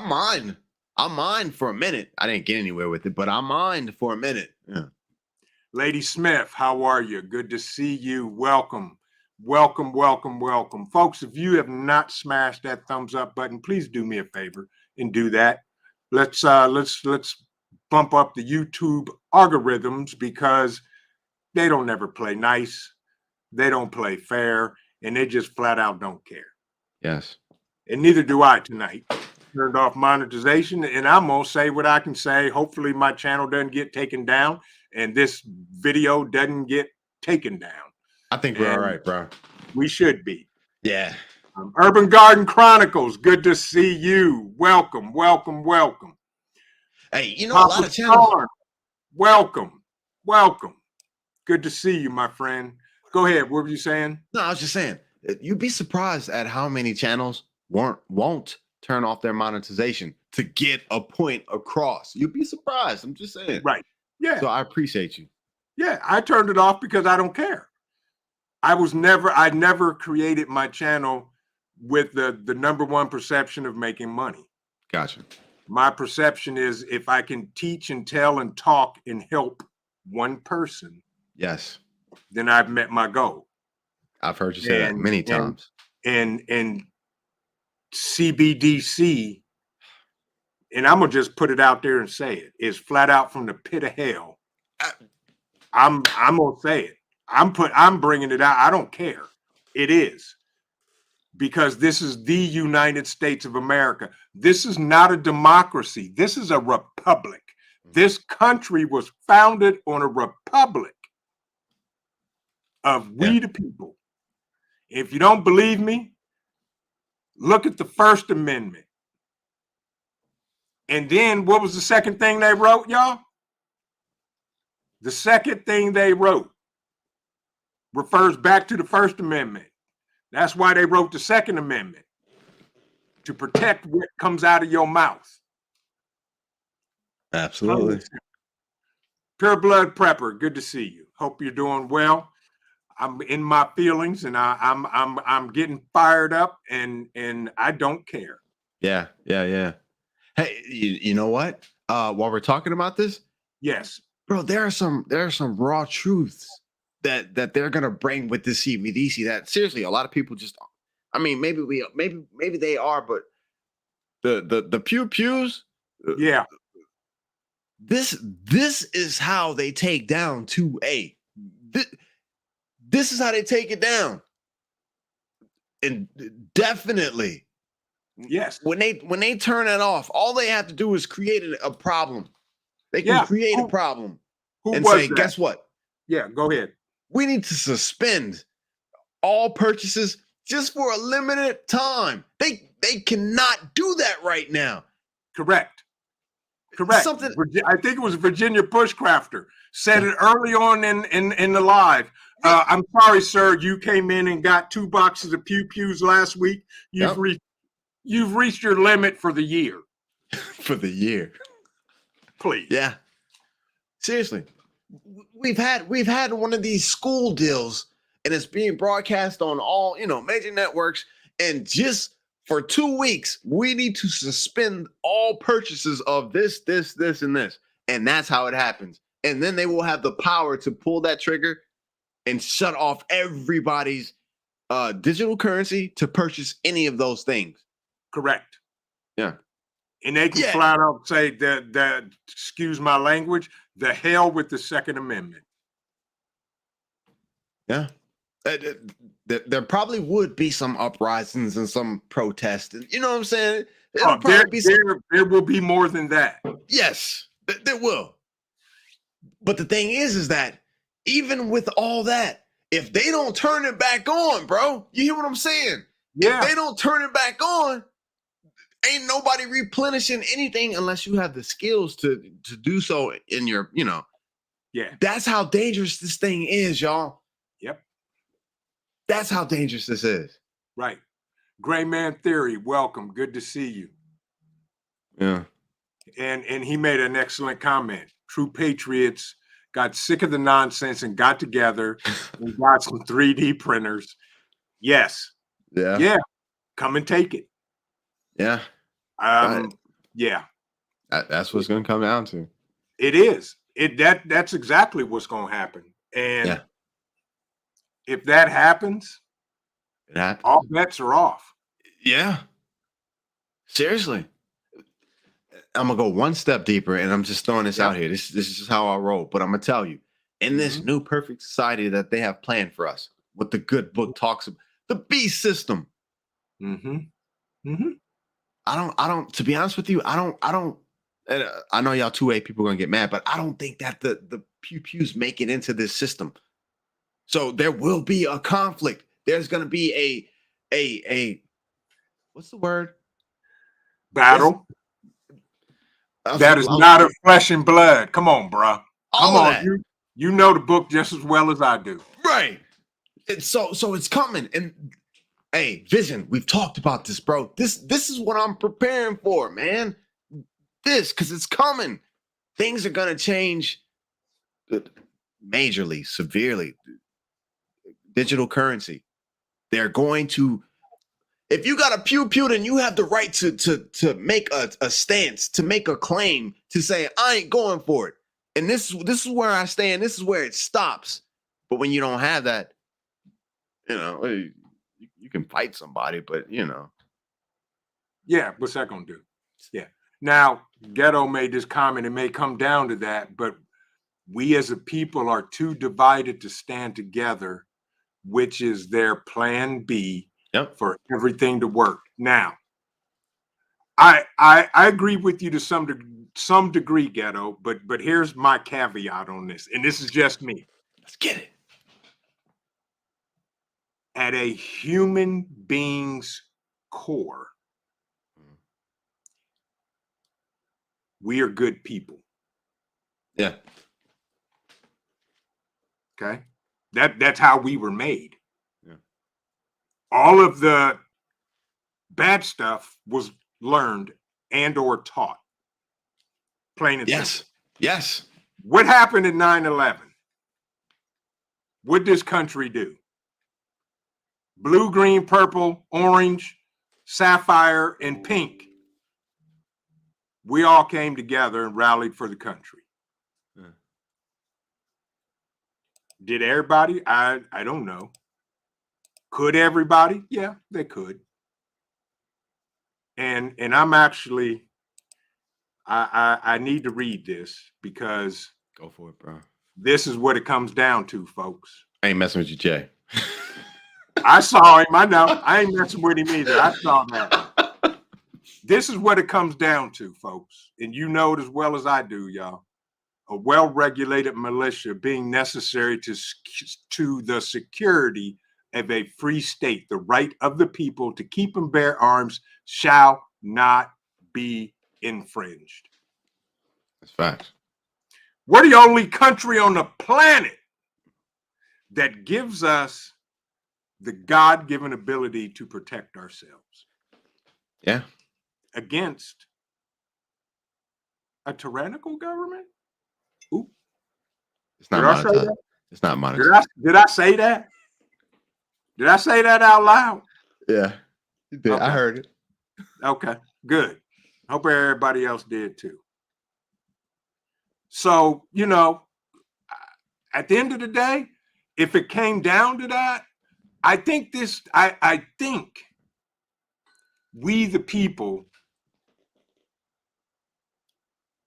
mind for a minute. I didn't get anywhere with it, but I mind for a minute. Yeah. Lady Smith, how are you? Good to see you. Welcome. Welcome, welcome, welcome. Folks, if you have not smashed that thumbs up button, please do me a favor and do that. Let's bump up the YouTube algorithms because they don't never play nice. They don't play fair, and they just flat out don't care. Yes. And neither do I tonight. Turned off monetization, and I'm gonna say what I can say. Hopefully my channel doesn't get taken down and this video doesn't get taken down. I think we're all right, bro. We should be. Yeah. Urban Garden Chronicles, good to see you. Welcome, welcome, welcome. Hey, you know, a lot of channels. Storm, welcome, welcome. Good to see you, my friend. Go ahead. What were you saying? No, I was just saying, you'd be surprised at how many channels won't turn off their monetization to get a point across. You'd be surprised. I'm just saying. Right. Yeah. So I appreciate you. Yeah, I turned it off because I don't care. I never created my channel with the number one perception of making money. Gotcha. My perception is if I can teach and tell and talk and help one person, Yes. then I've met my goal. I've heard you say that many times. And CBDC, and I'm gonna just put it out there and say it, is flat out from the pit of hell. I'm gonna say it. I'm bringing it out. I don't care. It is. Because this is the United States of America. This is not a democracy. This is a republic. This country was founded on a republic of we the people. If you don't believe me, look at the First Amendment. And then what was the second thing they wrote, y'all? The second thing they wrote refers back to the First Amendment. That's why they wrote the Second Amendment, to protect what comes out of your mouth. Absolutely. Pure Blood Prepper, good to see you. Hope you're doing well. I'm in my feelings, and I'm getting fired up, and I don't care. Yeah. Hey, you know what? While we're talking about this, Yes, bro, there are some raw truths that they're gonna bring with the CBDC that seriously a lot of people just, I mean, maybe they are, but the pews, yeah, this is how they take down 2A. This is how they take it down. And definitely, yes. when they turn it off, all they have to do is create a problem. They can create a problem and say, guess what? Yeah, go ahead. We need to suspend all purchases just for a limited time. They cannot do that right now. Correct. Correct. I think it was Virginia Bushcrafter said it early on in the live. I'm sorry, sir. You came in and got 2 boxes of pew pews last week. You've reached your limit for the year. For the year. Please. Yeah. Seriously. We've had one of these school deals, and it's being broadcast on all, major networks, and just for 2 weeks, we need to suspend all purchases of this, and this. And that's how it happens. And then they will have the power to pull that trigger and shut off everybody's digital currency to purchase any of those things. Correct. Yeah. And they can flat out say that, excuse my language, the hell with the Second Amendment. Yeah. There probably would be some uprisings and some protests. And you know what I'm saying? There will be more than that. Yes, there will. But the thing is that even with all that, if they don't turn it back on, bro, you hear what I'm saying? Yeah. If they don't turn it back on, ain't nobody replenishing anything unless you have the skills to do so in your, Yeah. That's how dangerous this thing is, y'all. Yep. That's how dangerous this is. Right. Gray Man Theory, welcome. Good to see you. Yeah. And he made an excellent comment. True patriots got sick of the nonsense and got together and got some 3D printers. Yes. Yeah. Yeah. Come and take it. Yeah. Yeah. That's what's going to come down to. It is. That's exactly what's going to happen. And if that happens, all bets are off. Yeah. Seriously. I'm going to go one step deeper, and I'm just throwing this out here. This is just how I roll. But I'm going to tell you, in this new perfect society that they have planned for us, what the good book talks about, the B system. I don't, to be honest with you, I don't, I know y'all 2A people are going to get mad, but I don't think that the pew-pews make it into this system. So there will be a conflict. There's going to be a what's the word? Battle. That is not of flesh and blood. Come on, bro. Come on. You know the book just as well as I do. Right. And so it's coming. And hey, Vision, we've talked about this, bro. This is what I'm preparing for, man. Because it's coming. Things are going to change majorly, severely. Digital currency. They're going to, if you got a pew, then you have the right to make a stance, to make a claim, to say, I ain't going for it. And this is where I stand. This is where it stops. But when you don't have that, you can fight somebody, but Yeah, what's that gonna do? Yeah. Now, Ghetto made this comment. It may come down to that, but we as a people are too divided to stand together, which is their plan B for everything to work. Now, I agree with you to some degree, Ghetto, but here's my caveat on this, and this is just me. Let's get it. At a human being's core, we are good people. Yeah. Okay. That's how we were made. Yeah. All of the bad stuff was learned and or taught. Plain and simple. Yes. What happened in 9/11? What did this country do? Blue, green, purple, orange, sapphire, and pink. We all came together and rallied for the country. Yeah. Did everybody? I don't know. Could everybody? Yeah, they could. And I'm actually, I need to read this because go for it, bro. This is what it comes down to, folks. I ain't messing with you, Jay. I saw him. I know. I ain't messing with him either. I saw that. This is what it comes down to, folks. And you know it as well as I do, y'all. A well-regulated militia being necessary to the security of a free state. The right of the people to keep and bear arms shall not be infringed. That's facts. We're the only country on the planet that gives us the God-given ability to protect ourselves Yeah. against a tyrannical government. Ooh, It's not did I say monetized. that? It's not monetized. Did I say that? Did I say that out loud? Yeah. You did. I Okay. heard it. Okay, good. Hope everybody else did too. So, at the end of the day, if it came down to that, I think we the people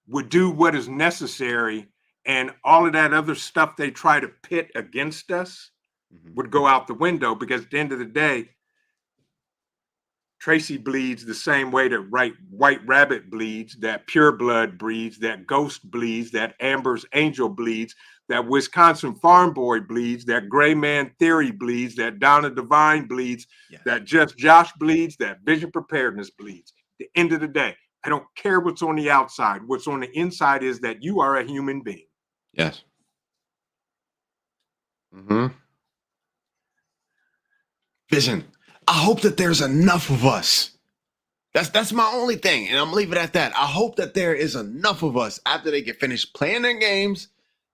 would do what is necessary, and all of that other stuff they try to pit against us would go out the window, because at the end of the day, Tracy bleeds the same way that White Rabbit bleeds, that Pure Blood bleeds, that Ghost bleeds, that Amber's Angel bleeds, that Wisconsin Farm Boy bleeds, that Gray Man Theory bleeds, that Donna Divine bleeds, Yes. that Just Josh bleeds, that Vision Preparedness bleeds. At the end of the day, I don't care what's on the outside. What's on the inside is that you are a human being. Yes. Mm-hmm. Vision. I hope that there's enough of us. That's my only thing, and I'm leaving it at that. I hope that there is enough of us after they get finished playing their games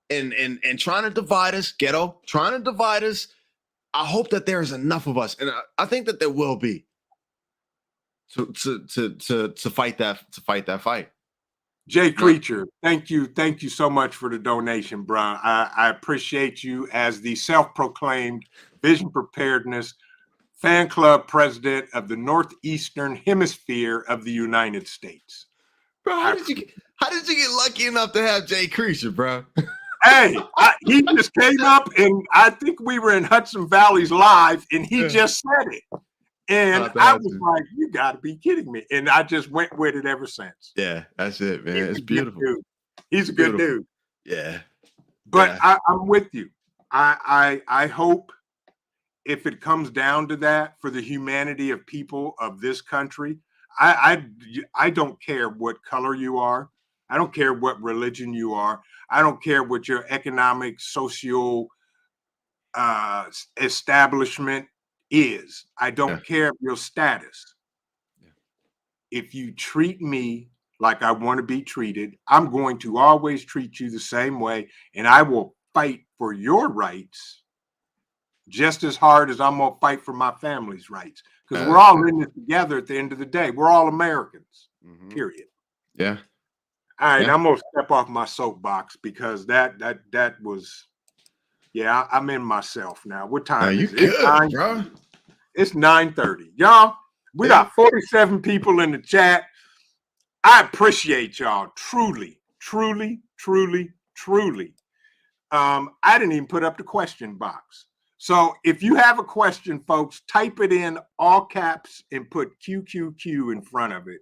and trying to divide us, ghetto, trying to divide us. I hope that there is enough of us, and I think that there will be to fight that fight. Jay Creature, thank you so much for the donation, bro. I appreciate you as the self-proclaimed Vision Preparedness fan club president of the Northeastern Hemisphere of the United States. Bro, how did you get lucky enough to have Jay Creature, bro? Hey, he just came up, and I think we were in Hudson Valley's live, and he just said it. And I was like, you got to be kidding me. And I just went with it ever since. Yeah, that's it, man. It's beautiful. He's a good dude. Yeah. But yeah. I'm with you. I hope if it comes down to that, for the humanity of people of this country, I don't care what color you are. I don't care what religion you are. I don't care what your economic, social establishment is. I don't care your status. Yeah. If you treat me like I want to be treated, I'm going to always treat you the same way, and I will fight for your rights just as hard as I'm gonna fight for my family's rights, because we're all in this together. At the end of the day, we're all Americans. Period. Yeah. All right, I'm gonna step off my soapbox, because that was. Yeah, I'm in myself now. What time is it? Good, bro. It's 9:30. Y'all, we got 47 people in the chat. I appreciate y'all. Truly, truly, truly, truly. I didn't even put up the question box. So if you have a question, folks, type it in all caps and put QQQ in front of it.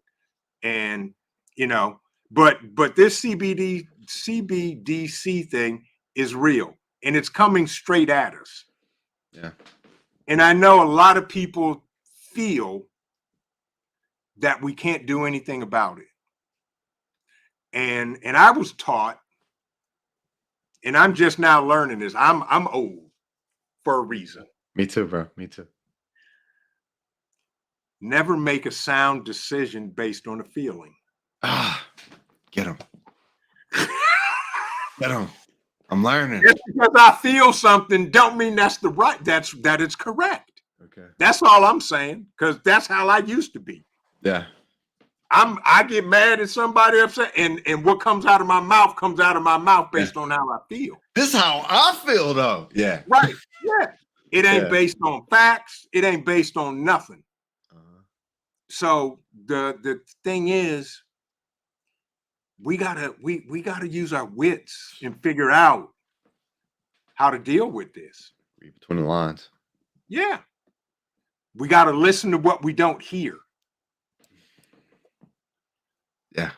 And, but this CBDC thing is real. And it's coming straight at us. Yeah. And I know a lot of people feel that we can't do anything about it. And I was taught, and I'm just now learning this. I'm old for a reason. Me too, bro. Me too. Never make a sound decision based on a feeling. Get him. Get him. I'm learning. Just because I feel something don't mean that it's correct. Okay. That's all I'm saying, because that's how I used to be. Yeah. I get mad at somebody upset, and what comes out of my mouth comes out of my mouth based on how I feel. This is how I feel, though. Yeah. Right. Yeah. It ain't based on facts. It ain't based on nothing. So the thing is, we gotta use our wits and figure out how to deal with this. Read between the lines. Yeah. We gotta listen to what we don't hear. Yeah.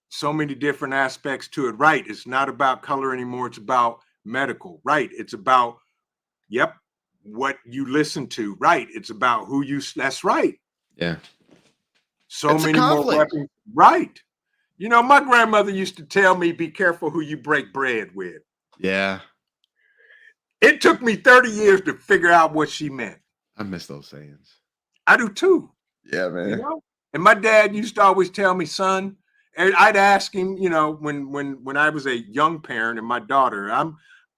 So many different aspects to it. Right. It's not about color anymore. It's about medical. Right. It's about, what you listen to. Right. It's about who you. That's right. Yeah. So It's a many more conflict. weapons. Right. You know, my grandmother used to tell me, be careful who you break bread with. Yeah. It took me 30 years to figure out what she meant. I miss those sayings. I do too, Yeah, man. you know? And my dad used to always tell me, son, and I'd ask him, you know, when I was a young parent and my daughter,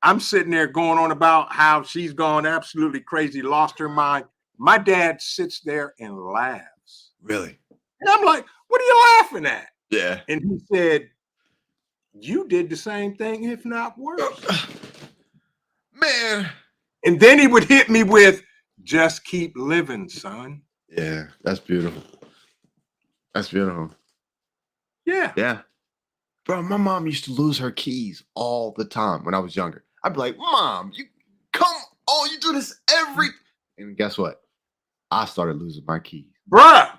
I'm sitting there going on about how she's gone absolutely crazy, lost her mind. My dad sits there and laughs. Really? And I'm like, what are you laughing at? Yeah. And he said, you did the same thing, if not worse. Man. And then he would hit me with, just keep living, son. Yeah, that's beautiful. That's beautiful. Yeah. Yeah. Bro, my mom used to lose her keys all the time when I was younger. I'd be like, Mom, you come on, you do this every. And guess what? I started losing my keys. Bruh.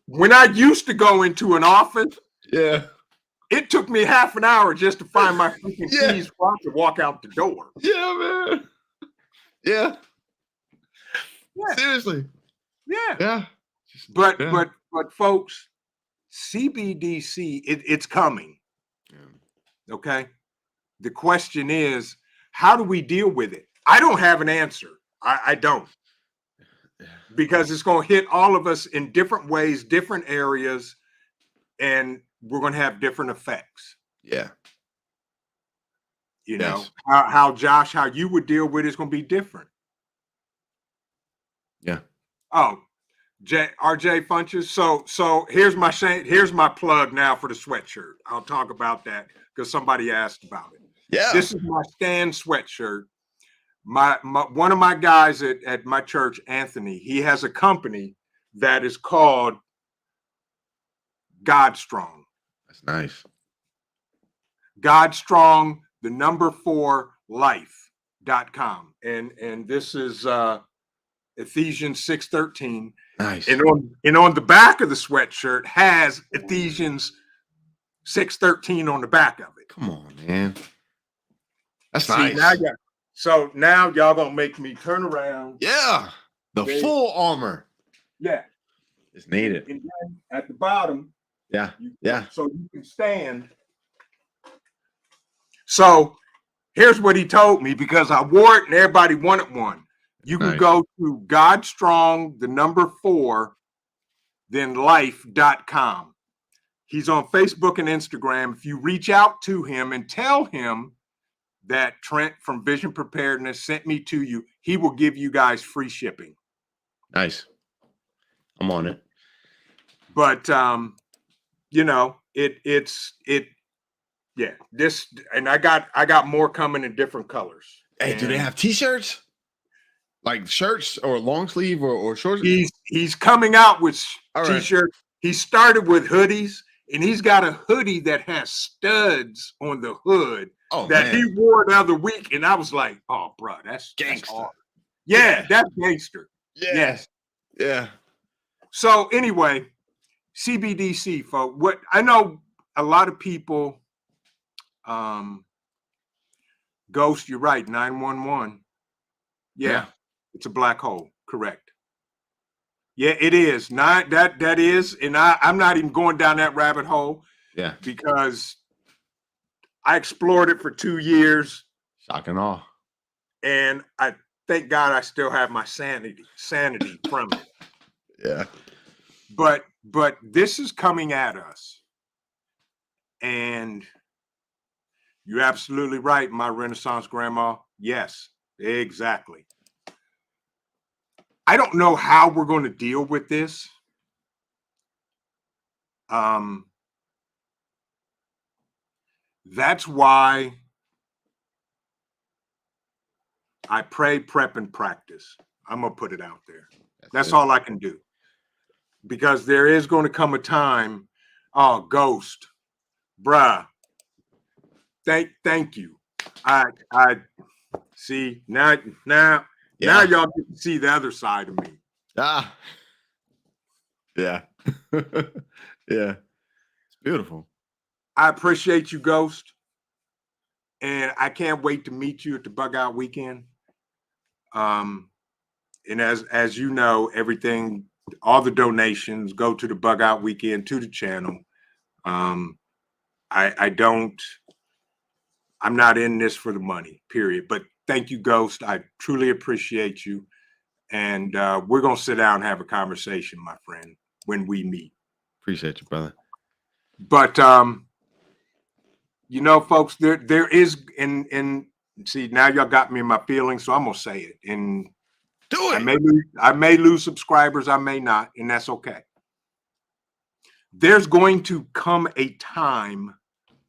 When I used to go into an office, Yeah. it took me half an hour just to find my freaking Yeah. keys before I could walk out the door. Yeah, man. Yeah. Yeah. Seriously. Yeah. Yeah. But Yeah. but folks, CBDC, it's coming. Yeah. Okay. The question is, how do we deal with it? I don't have an answer. I don't. Because it's going to hit all of us in different ways, different areas, and we're going to have different effects. Yeah. You know, Yes. how Josh, how you would deal with it is going to be different. Yeah. Oh, RJ Funches. So here's my plug now for the sweatshirt. I'll talk about that because somebody asked about it. Yeah. This is my Stan sweatshirt. My one of my guys at my church, Anthony, he has a company that is called Godstrong. That's nice. Godstrong, the number 4 life.com. And this is Ephesians 6:13. Nice. And on the back of the sweatshirt has Ephesians 6:13 on the back of it. Come on, man. That's See, nice. now y'all gonna make me turn around. Yeah. The Okay. full armor Yeah. is needed. And then at the bottom, Yeah. Yeah. so you can stand. So here's what he told me because I wore it and everybody wanted one. You can Nice. go to Godstrong, the number 4, then life.com. He's on Facebook and Instagram. If you reach out to him and tell him that Trent from Vision Preparedness sent me to you, he will give you guys free shipping. Nice. I'm on it. But you know, yeah, this, and I got more coming in different colors. Hey, do they And have t-shirts? Like shirts or long sleeve or shorts? he's coming out with All right. t-shirts. He started with hoodies, and he's got a hoodie that has studs on the hood Oh, that man. he wore the other week, and I was like, "Oh, bro, that's Gangster. hard." Yeah, that's gangster. Yeah. Yes. Yeah. So anyway, CBDC, folks. What I know, a lot of people. Ghost, you're right. 911. Yeah, it's a black hole. Correct. Yeah, it is. That is, and I'm not even going down that rabbit hole. Yeah. Because I explored it for 2 years, Shock and awe. and I thank God I still have my sanity from it. Yeah. But this is coming at us, and you're absolutely right, my Renaissance grandma. Yes, exactly. I don't know how we're going to deal with this. That's why I pray, prep, and practice. I'm going to put it out there. That's it. all I can do. Because there is going to come a time, oh, Ghost, bruh, thank you. I see now y'all get to see the other side of me. Ah. Yeah. Yeah. It's beautiful. I appreciate you, Ghost. And I can't wait to meet you at the Bug Out Weekend. And as you know, everything, all the donations go to the Bug Out Weekend, to the channel. I'm not in this for the money, period. But thank you, Ghost. I truly appreciate you. And we're going to sit down and have a conversation, my friend, when we meet. Appreciate you, brother. But, you know, folks, there is, and see, now y'all got me in my feelings, so I'm going to say it. And Do it. I may lose subscribers, I may not, and that's okay. There's going to come a time,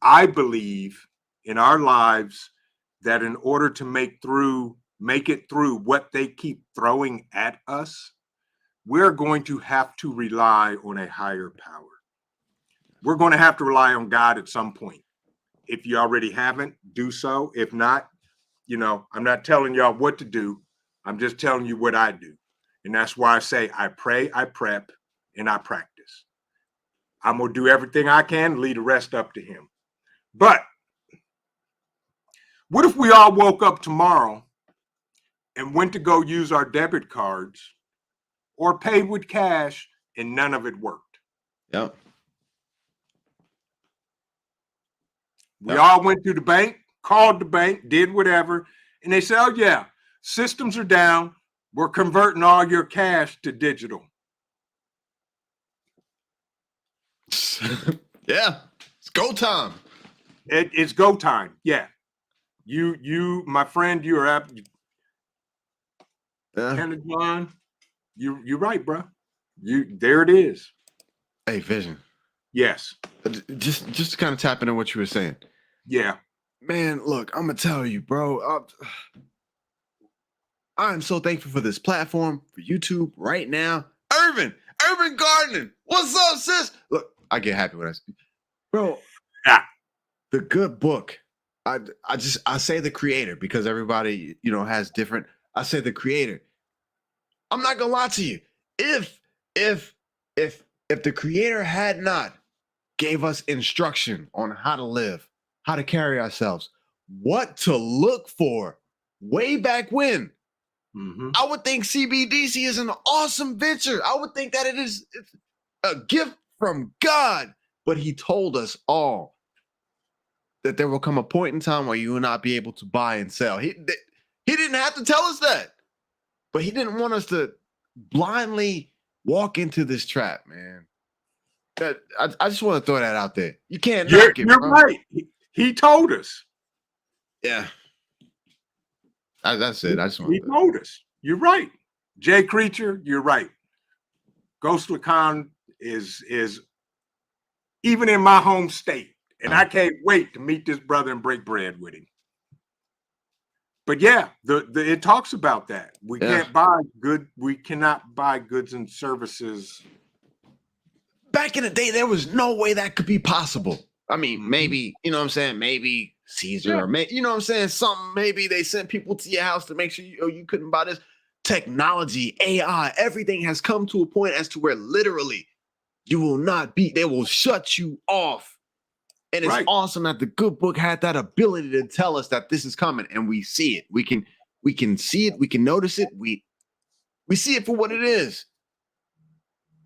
I believe, in our lives that in order to make it through what they keep throwing at us, we're going to have to rely on a higher power. We're going to have to rely on God at some point. If you already haven't, do so. If not, you know, I'm not telling y'all what to do. I'm just telling you what I do. And that's why I say I pray, I prep, and I practice. I'm going to do everything I can, leave the rest up to him. But what if we all woke up tomorrow and went to go use our debit cards or pay with cash and none of it worked? Yep. We all went to the bank, called the bank, did whatever, and they said, oh, yeah, systems are down. We're converting all your cash to digital. Yeah, it's go time. It's go time. Yeah. You, my friend, you're up. Kenneth John, you're right, bro. There it is. Hey, Vision. Yes. Just to kind of tap into what you were saying. Yeah. Man, look, I'm gonna tell you, bro. I'm so thankful for this platform, for YouTube right now. Urban Gardening. What's up, sis? Look, I get happy when I speak. Bro, Yeah. the good book. I say the creator because everybody, you know, has different. I say the creator. I'm not gonna lie to you. If the creator had not gave us instruction on how to live, how to carry ourselves, what to look for way back when, I would think CBDC is an awesome venture. I would think that it's a gift from God. But he told us all that there will come a point in time where you will not be able to buy and sell. He didn't have to tell us that, but he didn't want us to blindly walk into this trap, man. I just want to throw that out there. You can't knock it. You're bro. right. He told us. Yeah. That's it. I just want He told us. You're right. Jay Creature, you're right. Ghost Lacan is even in my home state. And I can't wait to meet this brother and break bread with him. But yeah, it talks about that. We cannot buy goods and services. Back in the day, there was no way that could be possible. I mean, maybe, you know what I'm saying? Maybe Caesar, or you know what I'm saying? Something, maybe they sent people to your house to make sure you couldn't buy this. Technology, AI, everything has come to a point as to where literally you will not be, they will shut you off. And it's awesome that the good book had that ability to tell us that this is coming, and we see it. We can see it, we can notice it, we see it for what it is.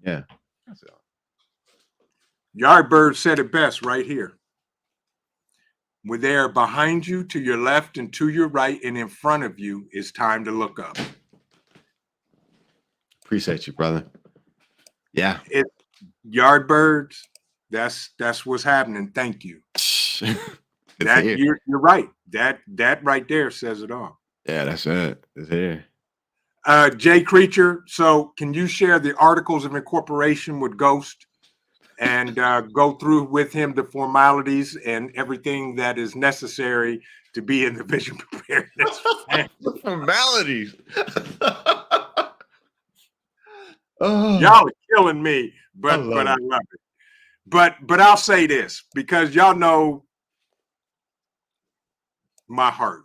Yeah. That's it. Yardbird said it best right here. When they are behind you, to your left and to your right and in front of you, it's time to look up. Appreciate you, brother. Yeah. Yardbirds, that's what's happening. Thank you. You're right. That right there says it all. Yeah, that's it. It's here. Jay Creature, so can you share the articles of incorporation with Ghost and go through with him the formalities and everything that is necessary to be in the vision preparedness? The formalities. Y'all are killing me, but I love it. But I'll say this because y'all know my heart.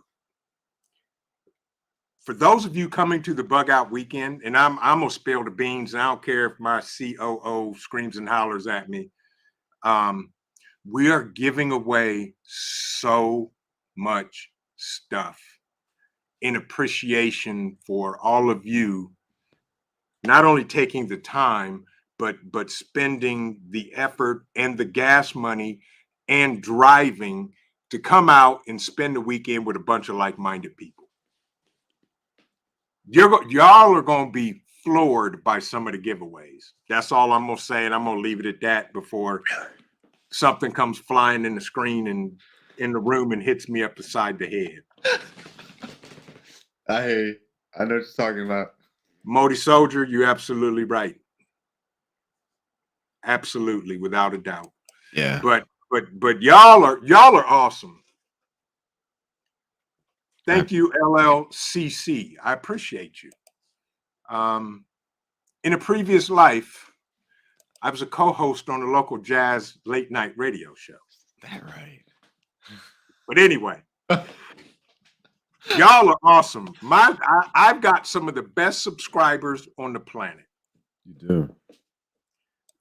For those of you coming to the Bug Out Weekend, and I'm gonna spill the beans, and I don't care if my COO screams and hollers at me. We are giving away so much stuff in appreciation for all of you, not only taking the time, but spending the effort and the gas money and driving to come out and spend the weekend with a bunch of like-minded people. Y'all are going to be floored by some of the giveaways. That's all I'm going to say, and I'm going to leave it at that before something comes flying in the screen and in the room and hits me up the side of the head. I hear you. I know what you're talking about. Modi Soldier, you're absolutely right. Absolutely, without a doubt. Yeah. But y'all are awesome. Thank you, LLCC. I appreciate you. In a previous life, I was a co-host on a local jazz late night radio show. Is that right? But anyway, y'all are awesome. I've got some of the best subscribers on the planet. You do.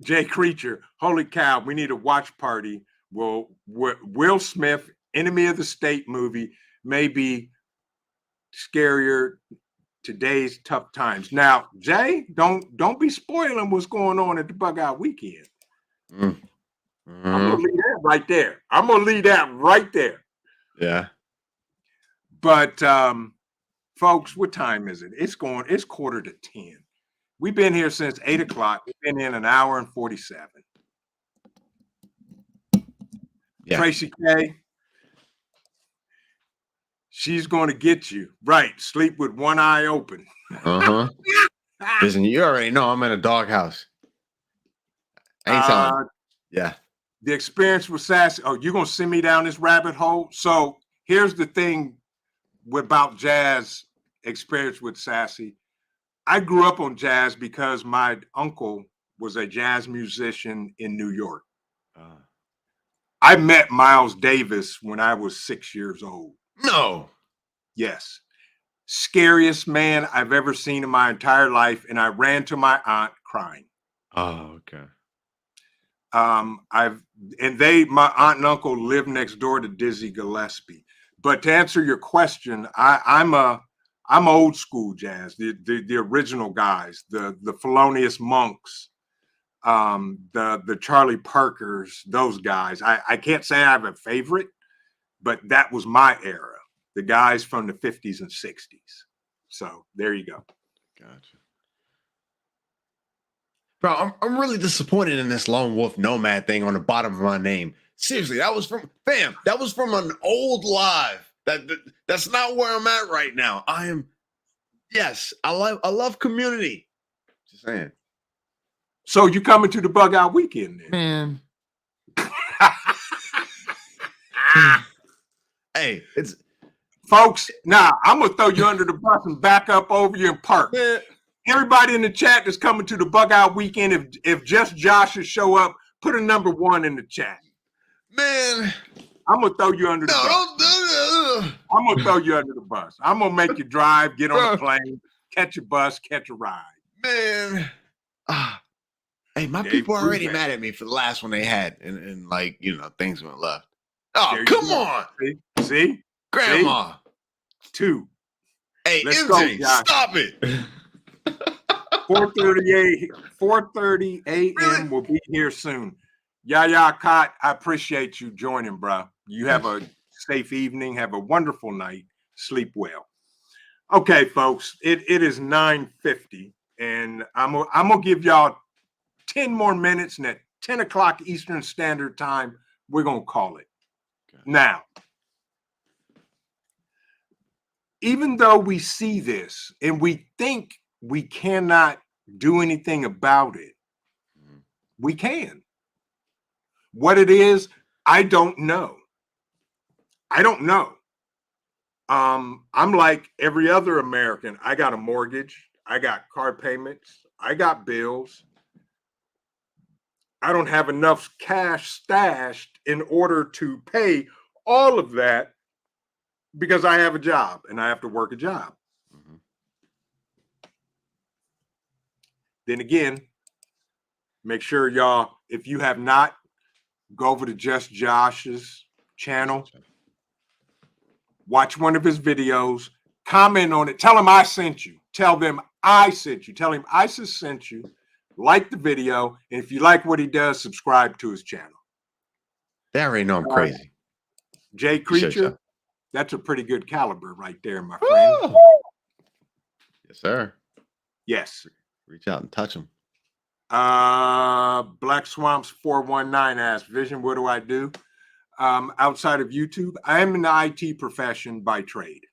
Jay Creature, holy cow, we need a watch party. Well, Will Smith, Enemy of the State movie, may be scarier today's tough times. Now, Jay, don't be spoiling what's going on at the Bug Out weekend. I'm gonna leave that right there. I'm gonna leave that right there. Yeah. But folks, what time is it? It's 9:45. We've been here since 8 o'clock. We've been in an hour and 47. Yeah. Tracy K, she's going to get you. Right. Sleep with one eye open. Listen, you already know I'm in a doghouse. I ain't telling. Yeah. The experience with Sassy. Oh, you're going to send me down this rabbit hole? So here's the thing about jazz experience with Sassy. I grew up on jazz because my uncle was a jazz musician in New York. I met Miles Davis when I was 6 years old. No. Yes. Scariest man I've ever seen in my entire life. And I ran to my aunt crying. Oh, okay. My aunt and uncle lived next door to Dizzy Gillespie. But to answer your question, I'm old school jazz, the original guys, the Thelonious Monks, the Charlie Parkers, those guys. I can't say I have a favorite, but that was my era. The guys from the 50s and 60s. So there you go. Gotcha. Bro, I'm really disappointed in this Lone Wolf Nomad thing on the bottom of my name. Seriously, that was from an old live. That's not where I'm at right now. I love community. Just saying. So you coming to the Bug Out weekend then? Man. Hey, it's folks. Now I'm gonna throw you under the bus and back up over you and park. man. Everybody in the chat that's coming to the Bug Out weekend, if just Josh should show up, put a number 1 in the chat. Man. I'm gonna throw you under the bus. Don't do that. I'm gonna throw you under the bus. I'm gonna make you drive, get on a plane, catch a bus, catch a ride. Man. Hey, my Dave people are already Brubeck. mad at me for the last one they had, and like, things went left. Oh, There you come go. on. See? Grandma. 2. Hey, Let's MJ, go, Josh. stop it. 4:30 a.m. Really? We'll be here soon. Yaya Kot, I appreciate you joining, bro. You have a safe evening. Have a wonderful night. Sleep well. Okay, folks, it is 9:50, and I'm gonna give y'all 10 more minutes, and at 10 o'clock Eastern Standard Time, we're gonna call it. Okay. Now, even though we see this and we think we cannot do anything about it, we can. What it is, I don't know. I'm like every other American. I got a mortgage. I got car payments. I got bills. I don't have enough cash stashed in order to pay all of that because I have a job and I have to work a job. Mm-hmm. Then again, make sure y'all, if you have not, go over to Just Josh's channel. watch one of his videos, comment on it, tell him I sent you. Tell them I sent you. Tell him ISIS sent you. Like the video, and if you like what he does, subscribe to his channel. They already know I'm crazy. Jay Sure, Creature, sure. that's a pretty good caliber right there, my friend. Woo! Yes, sir. Yes. Reach out and touch them. Black Swamps 419 asks, Vision, what do I do? Outside of YouTube, I am in the IT profession by trade.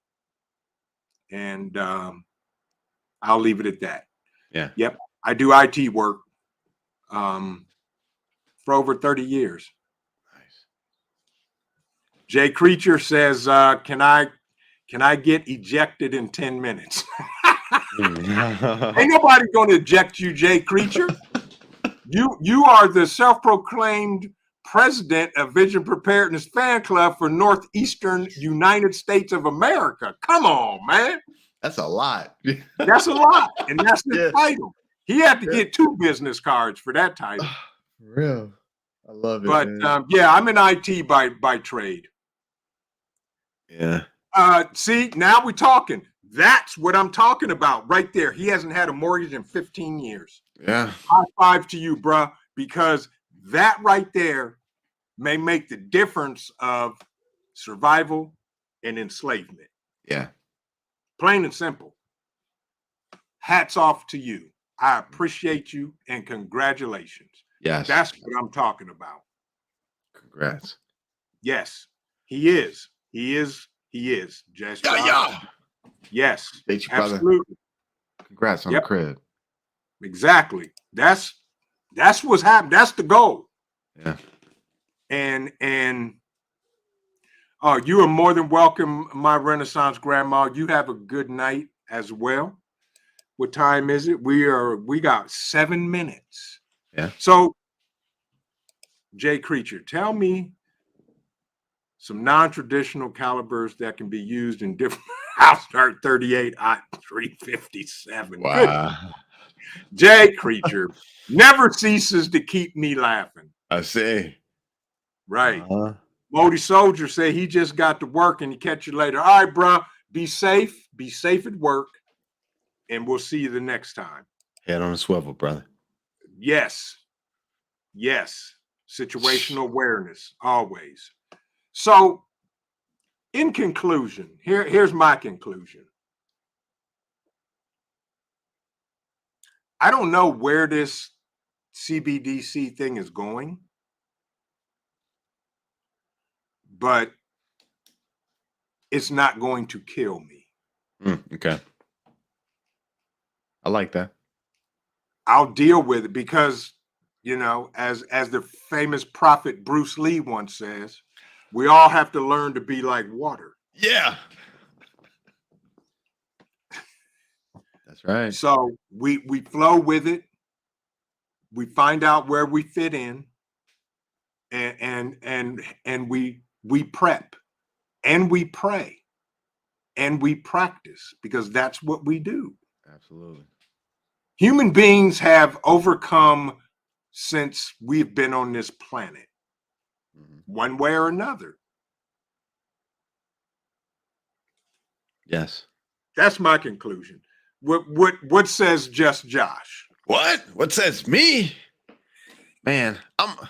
And I'll leave it at that. Yeah. Yep. I do IT work for over 30 years. Nice. Jay Creature says, can I get ejected in 10 minutes? Ain't nobody going to eject you, Jay Creature. You are the self-proclaimed president of Vision Preparedness Fan Club for Northeastern United States of America. Come on, man. That's a lot. That's a lot. And that's the Yeah. title. He had to get 2 business cards for that title. For real. I love it. But man. yeah, I'm in IT by trade. Yeah. See, now we're talking. That's what I'm talking about right there. He hasn't had a mortgage in 15 years. Yeah. High five to you, bruh, because that right there may make the difference of survival and enslavement. Yeah. Plain and simple. Hats off to you. I appreciate you and congratulations. Yes. That's what I'm talking about. Congrats. Yes, he is. He is. He is. Just Yeah. yes, Thank you, brother. absolutely. Congrats on Yep. the crib. Exactly. That's what's happening. That's the goal. Yeah. And you are more than welcome, my Renaissance grandma. You have a good night as well. What time is it? We got 7 minutes. Yeah. So, Jay Creature, tell me some non-traditional calibers that can be used in different. I'll start 38 357. Wow. Jay Creature never ceases to keep me laughing. I see. Right. Uh-huh. Modi Soldier say he just got to work and he catch you later. All right, bro. Be safe. Be safe at work. And we'll see you the next time. Head on a swivel, brother. Yes. Yes. Situational awareness, always. So, in conclusion, here's my conclusion. I don't know where this CBDC thing is going, but it's not going to kill me. Okay. I like that. I'll deal with it because, you know, as the famous prophet Bruce Lee once says, we all have to learn to be like water. Yeah. That's right. So we flow with it. We find out where we fit in, and we prep, and we pray, and we practice because that's what we do. Absolutely. Human beings have overcome since we've been on this planet, one way or another. Yes. That's my conclusion. What says Just Josh? What says me? Man, I'm all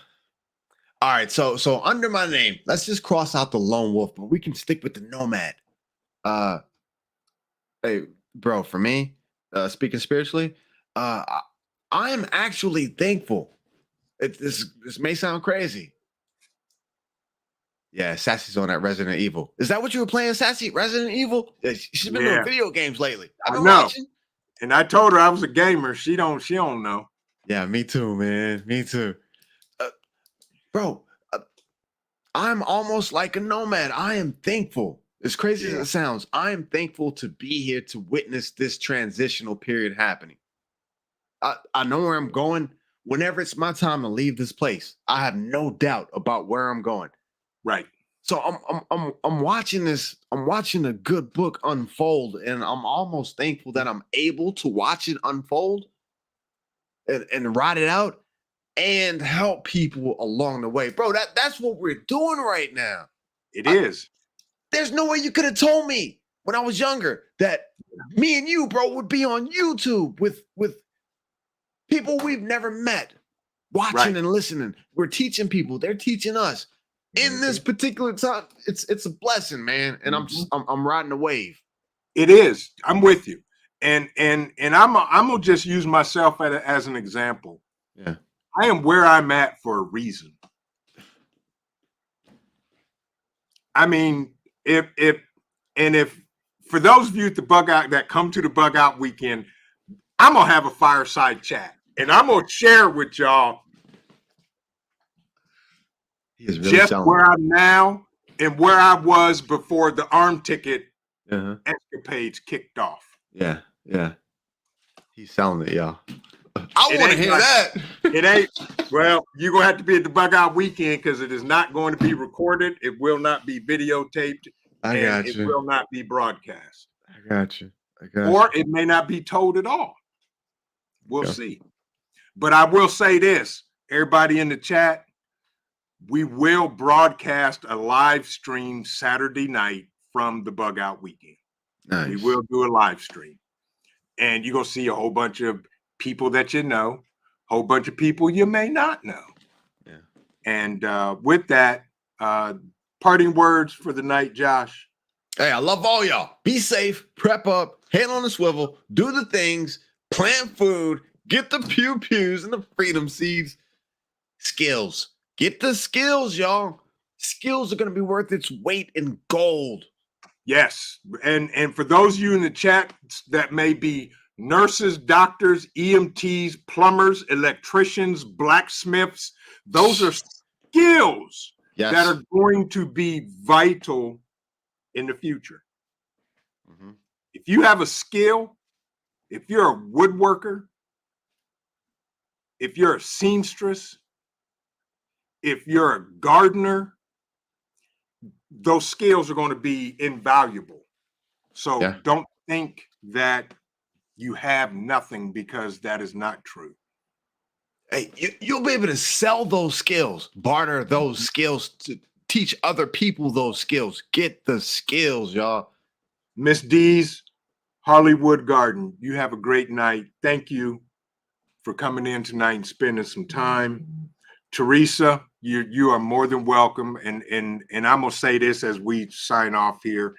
right. So under my name, let's just cross out the lone wolf, but we can stick with the nomad. Hey, bro, for me, speaking spiritually, I am actually thankful. This may sound crazy. Yeah, Sassy's on that Resident Evil. Is that what you were playing, Sassy? Resident Evil? Yeah, she's been doing video games lately. I've been watching. And I told her I was a gamer. She don't know. Yeah, me too, man. Me too. Bro, I'm almost like a nomad. I am thankful. As crazy as it sounds, I am thankful to be here to witness this transitional period happening. I know where I'm going. Whenever it's my time to leave this place, I have no doubt about where I'm going. Right. So I'm watching this. I'm watching a good book unfold, and I'm almost thankful that I'm able to watch it unfold and ride it out and help people along the way, bro. That's what we're doing right now. It is. There's no way you could have told me when I was younger that me and you, bro, would be on YouTube with people we've never met, watching Right. and listening. We're teaching people. They're teaching us. In this particular time, it's a blessing, man. And I'm riding the wave. It is. I'm with you. And I'm gonna just use myself as an example. Yeah. I am where I'm at for a reason. I mean, if for those of you at the bug out that come to the bug out weekend, I'm gonna have a fireside chat and I'm gonna share with y'all He is really just selling where it. I'm now and where I was before the arm ticket Uh-huh. escapades kicked off. Yeah, yeah. He's selling it, y'all. I It want to ain't hear like- that. It ain't, well, you're gonna have to be at the bug out weekend because it is not going to be recorded, it will not be videotaped, I and got it you. will not be broadcast. I got you. I got Or it may not be told at all. We'll Okay. see. But I will say this, everybody in the chat, we will broadcast a live stream Saturday night from the bug out weekend. Nice. We will do a live stream. And you're going to see a whole bunch of people that you know, a whole bunch of people you may not know. Yeah. And with that, parting words for the night, Josh. Hey, I love all y'all. Be safe, prep up, hand on the swivel, do the things, plant food, get the pew-pews and the freedom seeds. Skills. Get the skills, y'all. Skills are going to be worth its weight in gold. Yes. And for those of you in the chat that may be nurses, doctors, EMTs, plumbers, electricians, blacksmiths, those are skills Yes. that are going to be vital in the future. Mhm. If you have a skill, if you're a woodworker, if you're a seamstress, if you're a gardener, those skills are going to be invaluable. So Yeah. don't think that you have nothing, because that is not true. Hey, you'll be able to sell those skills, barter those skills, to teach other people those skills. Get the skills, y'all. Miss D's Hollywood Garden, you have a great night. Thank you for coming in tonight and spending some time. Teresa, you are more than welcome. And I'm gonna say this as we sign off here.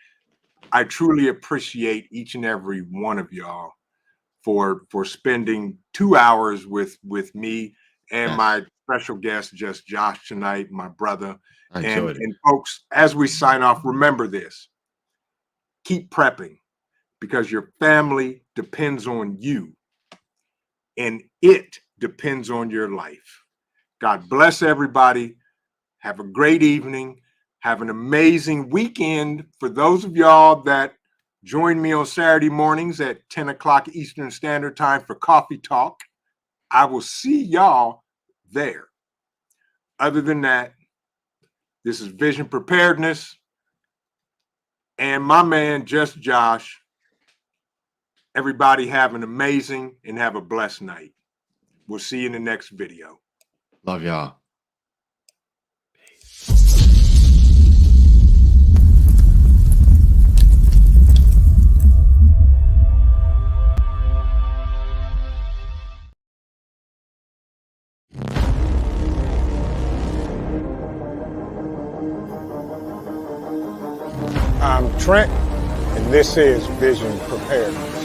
I truly appreciate each and every one of y'all for spending 2 hours with me and Yes. my special guest, just Josh tonight, my brother. I enjoyed it. And folks, as we sign off, remember this: keep prepping, because your family depends on you and it depends on your life. God bless everybody. Have a great evening. Have an amazing weekend. For those of y'all that join me on Saturday mornings at 10 o'clock Eastern Standard Time for Coffee Talk, I will see y'all there. Other than that, this is Vision Preparedness and my man, Just Josh. Everybody have an amazing and have a blessed night. We'll see you in the next video. Love y'all. I'm Trent, and this is Vision Preparedness.